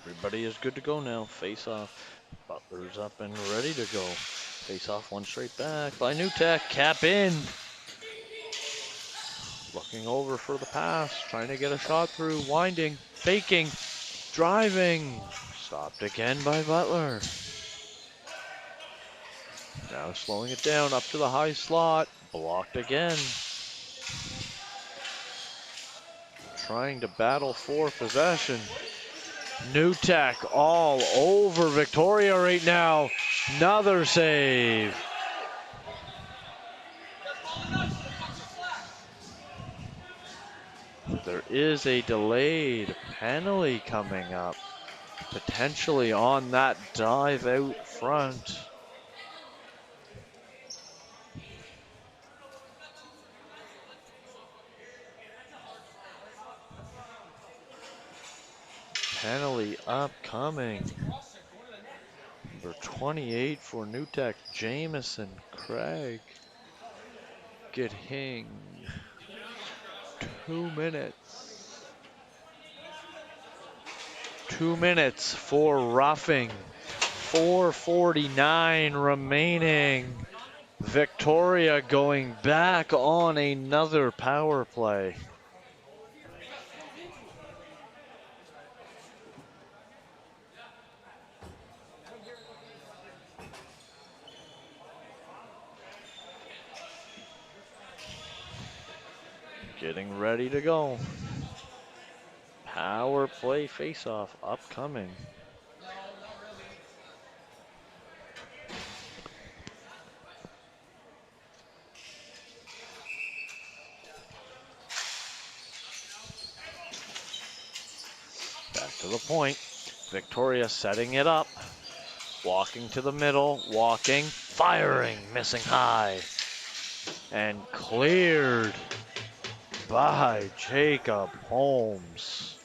Everybody is good to go now. Face off. Butler's up and ready to go. Face off one straight back by New Tech. Cap in. Looking over for the pass. Trying to get a shot through. Winding. Faking. Driving. Stopped again by Butler. Now slowing it down up to the high slot. Blocked again. Trying to battle for possession. New Tech all over Victoria right now. Another save. There is a delayed penalty coming up, potentially on that dive out front. Penalty upcoming. Number 28 for New Tech, Jameson Craig. Getting 2 minutes. 2 minutes for roughing. 4:49 remaining. Victoria going back on another power play. Getting ready to go. Power play face-off upcoming. Back to the point. Victoria setting it up. Walking to the middle, walking, firing, missing high. And cleared by Jacob Holmes.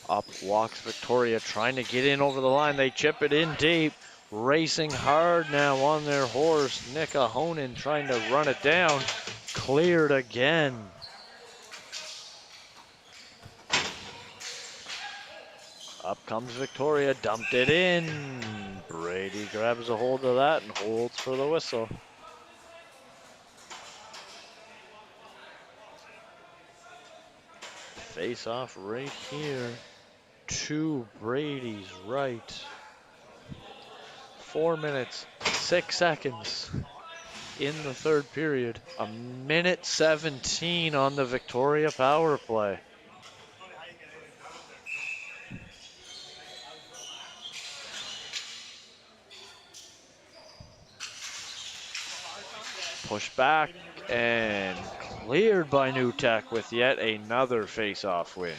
Up walks Victoria, trying to get in over the line. They chip it in deep. Racing hard now on their horse. Nika Honan trying to run it down. Cleared again. Up comes Victoria, dumped it in. Brady grabs a hold of that and holds for the whistle. Face off right here to Brady's right. 4 minutes, 6 seconds in the third period. 1:17 on the Victoria power play. Push back and cleared by New Tech with yet another face-off win.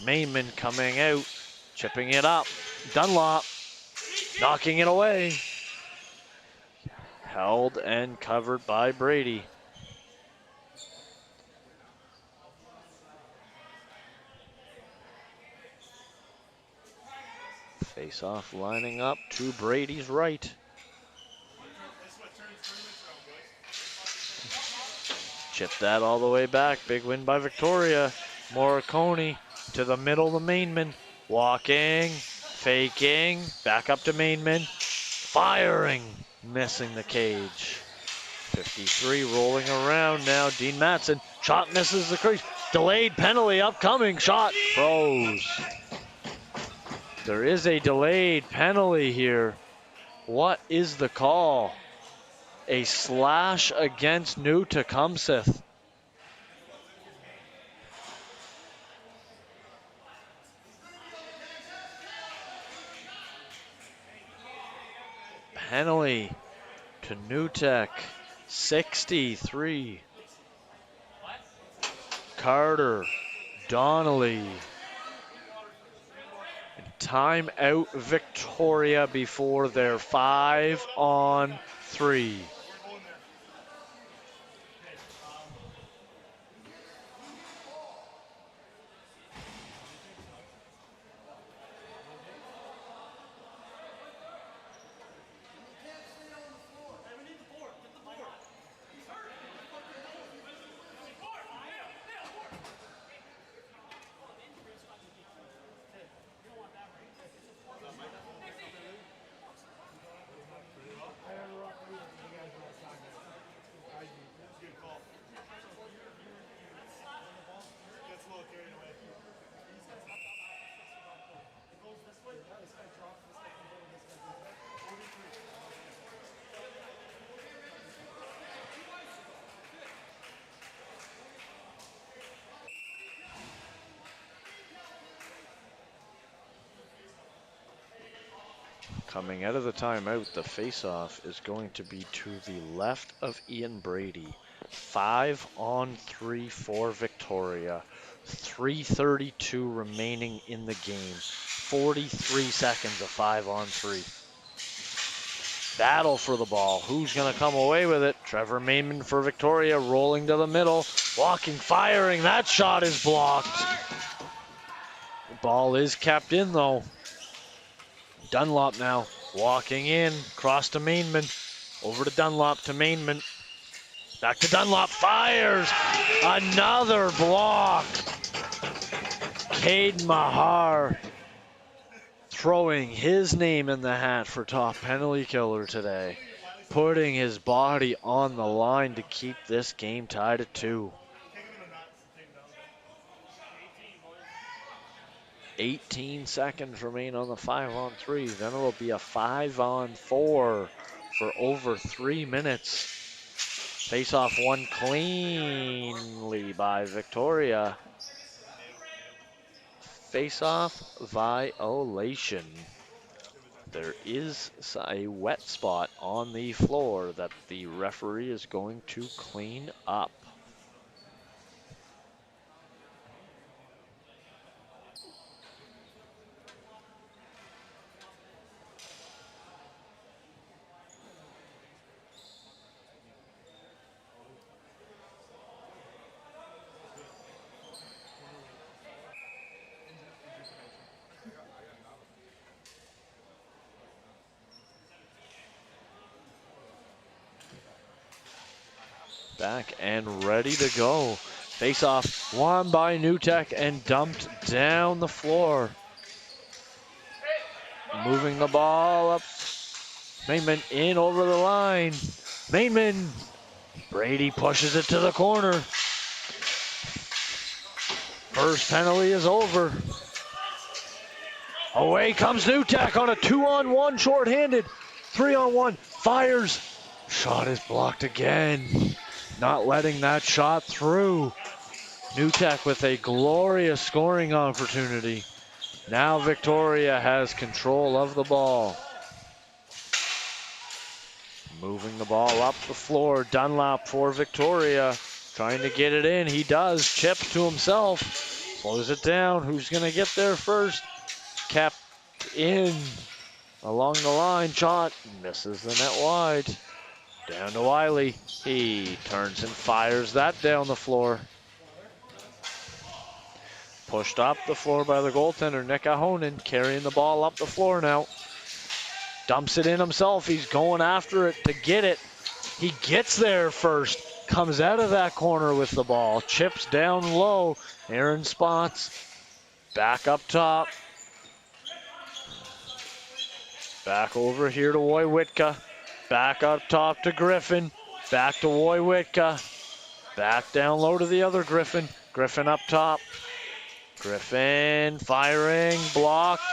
Mainman coming out, chipping it up. Dunlop knocking it away. Held and covered by Brady. Face-off lining up to Brady's right. Chip that all the way back. Big win by Victoria. Morricone to the middle of the Mainman. Walking, faking, back up to Mainman. Firing, missing the cage. 53 rolling around now. Dean Matson. Shot misses the crease. Delayed penalty upcoming. Shot froze. There is a delayed penalty here. What is the call? A slash against New Tecumseth. Penalty to New Tech. 63. Carter, Donnelly. Timeout Victoria before their 5-on-3. Coming out of the timeout, the face-off is going to be to the left of Ian Brady. 5-on-3 for Victoria. 3:32 remaining in the game. 43 seconds of 5-on-3. Battle for the ball. Who's going to come away with it? Trevor Mainman for Victoria, rolling to the middle. Walking, firing. That shot is blocked. The ball is kept in, though. Dunlop now Walking in, cross to Mainman, over to Dunlop to Mainman. Back to Dunlop, fires! Another block! Cade Mahar throwing his name in the hat for top penalty killer today. Putting his body on the line to keep this game tied at 2. 18 seconds remain on the 5-on-3. Then it'll be a 5-on-4 for over 3 minutes. Face-off won cleanly by Victoria. Face-off violation. There is a wet spot on the floor that the referee is going to clean up. Back and ready to go. Face-off won by New Tech and dumped down the floor. Moving the ball up. Mainman in over the line. Mainman. Brady pushes it to the corner. First penalty is over. Away comes New Tech on a 2-on-1 shorthanded. 3-on-1 fires. Shot is blocked again. Not letting that shot through. New Tech with a glorious scoring opportunity. Now Victoria has control of the ball. Moving the ball up the floor. Dunlop for Victoria. Trying to get it in. He does. Chips to himself. Slows it down. Who's going to get there first? Kept in. Along the line. Shot. Misses the net wide. Down to Wiley. He turns and fires that down the floor. Pushed up the floor by the goaltender, Nick Ahonen, carrying the ball up the floor now. Dumps it in himself. He's going after it to get it. He gets there first. Comes out of that corner with the ball. Chips down low. Aaron Spots. Back up top. Back over here to Wojciechowski. Back up top to Griffin. Back to Wojciechowski. Back down low to the other Griffin. Griffin up top. Griffin firing, blocked,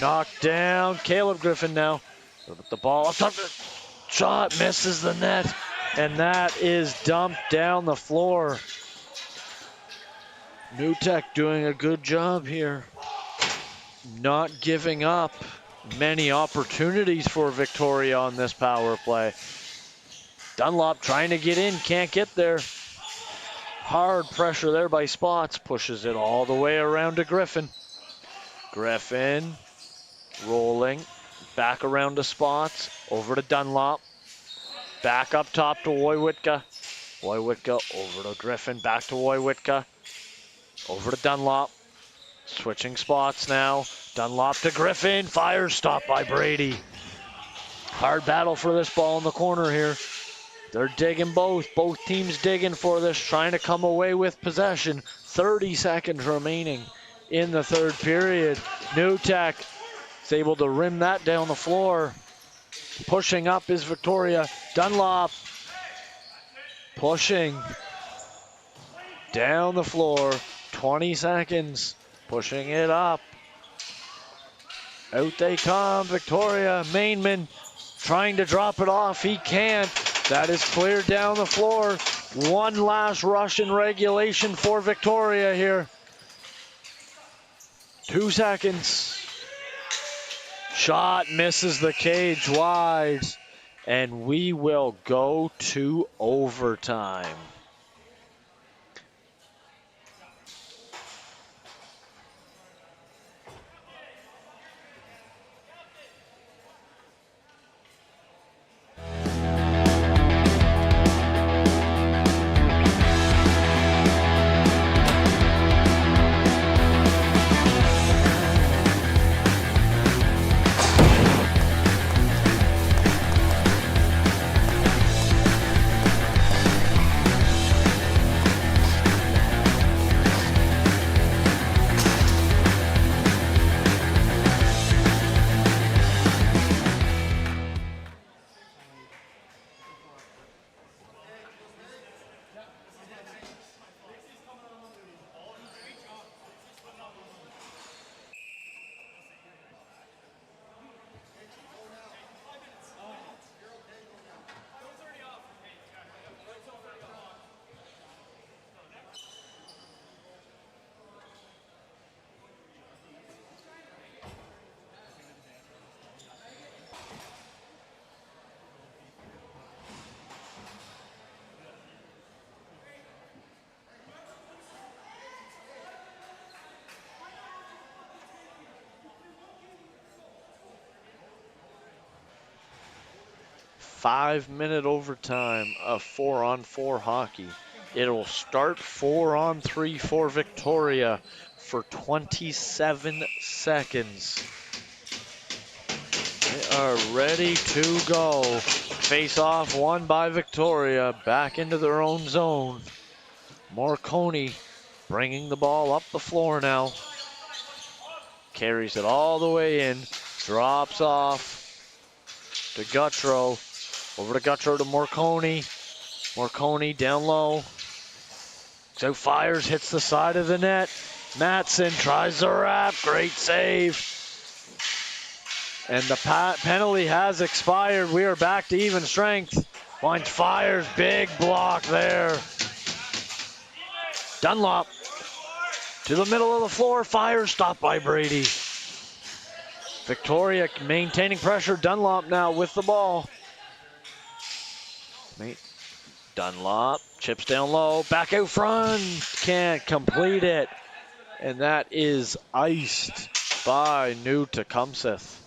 knocked down. Caleb Griffin now. With the ball up top. Shot misses the net. And that is dumped down the floor. New Tech doing a good job here. Not giving up many opportunities for Victoria on this power play. Dunlop trying to get in, can't get there. Hard pressure there by Spots, pushes it all the way around to Griffin. Griffin rolling, back around to Spots, over to Dunlop. Back up top to Wojciechowski. Wojciechowski over to Griffin, back to Wojciechowski. Over to Dunlop. Switching spots now. Dunlop to Griffin. Fire stopped by Brady. Hard battle for this ball in the corner here. They're digging both. Both teams digging for this, trying to come away with possession. 30 seconds remaining in the third period. New Tech is able to rim that down the floor. Pushing up is Victoria. Dunlop pushing down the floor. 20 seconds. Pushing it up. Out they come. Victoria. Mainman trying to drop it off. He can't. That is cleared down the floor. One last rush in regulation for Victoria here. 2 seconds. Shot misses the cage wide. And we will go to overtime. 5-minute overtime of 4-on-4 hockey. It'll start 4-on-3 for Victoria for 27 seconds. They are ready to go. Face off won by Victoria, back into their own zone. Morconi bringing the ball up the floor now. Carries it all the way in, drops off to Guttro. Over to Guttro to Morconi. Morconi down low. So fires, hits the side of the net. Matson tries the wrap, great save. And the penalty has expired. We are back to even strength. Wines fires, big block there. Dunlop to the middle of the floor, fires, stopped by Brady. Victoria maintaining pressure. Dunlop now with the ball. Dunlop chips down low, back out front, can't complete it. And that is iced by New Tecumseth.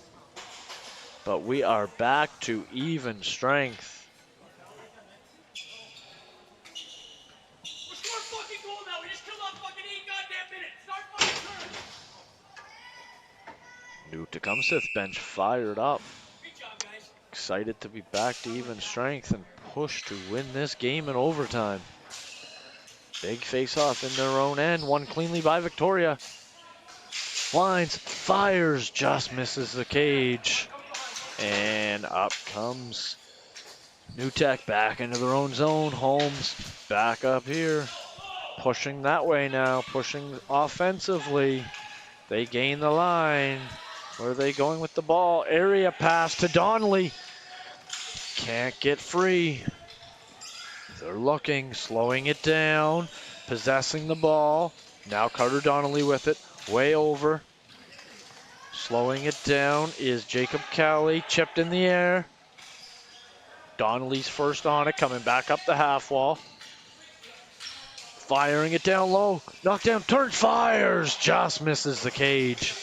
But we are back to even strength. We're scoring fucking goal now. We just killed off fucking 8 goddamn minutes. Start fucking turn. New Tecumseth bench fired up. Good job, guys. Excited to be back to even strength and push to win this game in overtime. Big face-off in their own end, won cleanly by Victoria. Wines, fires, just misses the cage. And up comes New Tech back into their own zone. Holmes back up here. Pushing that way now, pushing offensively. They gain the line. Where are they going with the ball? Area pass to Donnelly. Can't get free. They're looking, slowing it down, possessing the ball. Now Carter Donnelly with it, way over. Slowing it down is Jacob Cowley, chipped in the air. Donnelly's first on it, coming back up the half wall. Firing it down low, knocked down, turns, fires, just misses the cage.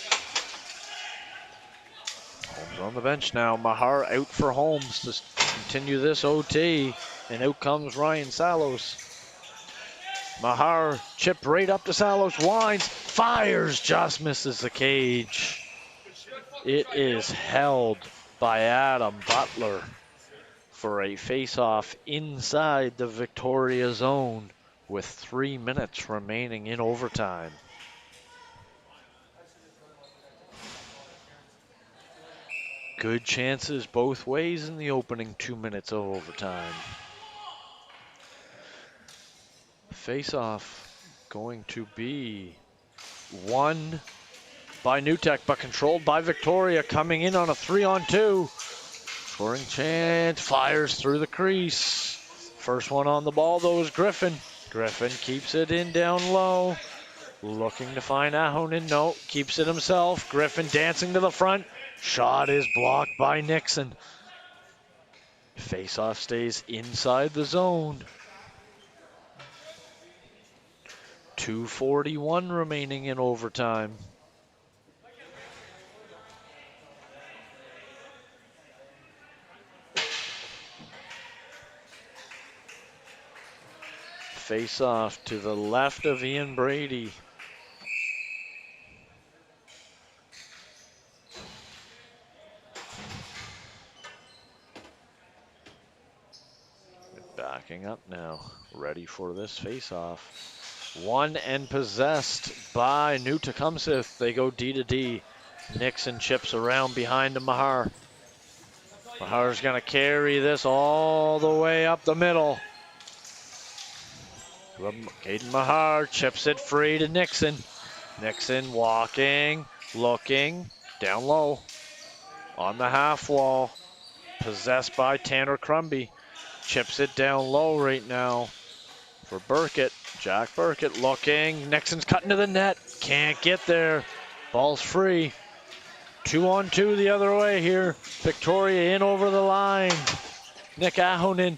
Holmes on the bench now. Mahar out for Holmes to continue this OT. And out comes Ryan Salos. Mahar chipped right up to Salos. Wines, fires, just misses the cage. It is held by Adam Butler for a face-off inside the Victoria zone with 3 minutes remaining in overtime. Good chances both ways in the opening 2 minutes of overtime. Face-off going to be won by New Tech, but controlled by Victoria, coming in on a 3-on-2. Scoring chance, fires through the crease. First one on the ball, though, is Griffin. Griffin keeps it in down low. Looking to find Ahonen. No, keeps it himself. Griffin dancing to the front. Shot is blocked by Nixon. Face-off stays inside the zone. 2:41 remaining in overtime. Face off to the left of Ian Brady. Backing up now, ready for this face off. Won and possessed by New Tecumseth. They go D to D. Nixon chips around behind to Mahar. Mahar's gonna carry this all the way up the middle. Caden Mahar chips it free to Nixon. Nixon walking, looking, down low. On the half wall. Possessed by Tanner Crumby. Chips it down low right now for Burkett. Jack Burkett looking. Nixon's cutting to the net. Can't get there. Ball's free. 2-on-2 the other way here. Victoria in over the line. Nick Ahonen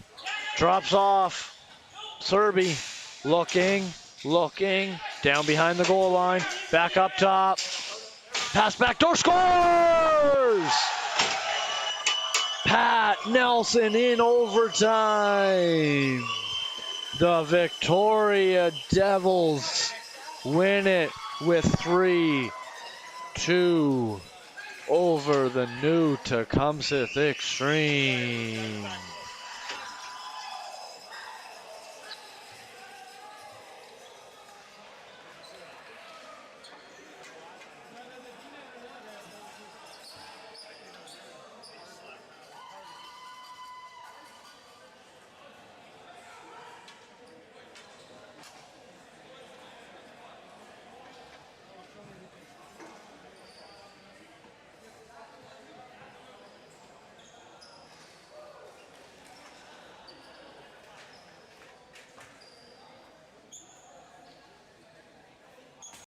drops off. Serby looking. Down behind the goal line. Back up top. Pass back door. Scores! Pat Nelson in overtime. The Victoria Devils win it with 3-2 over the new Tecumseth Xtreme.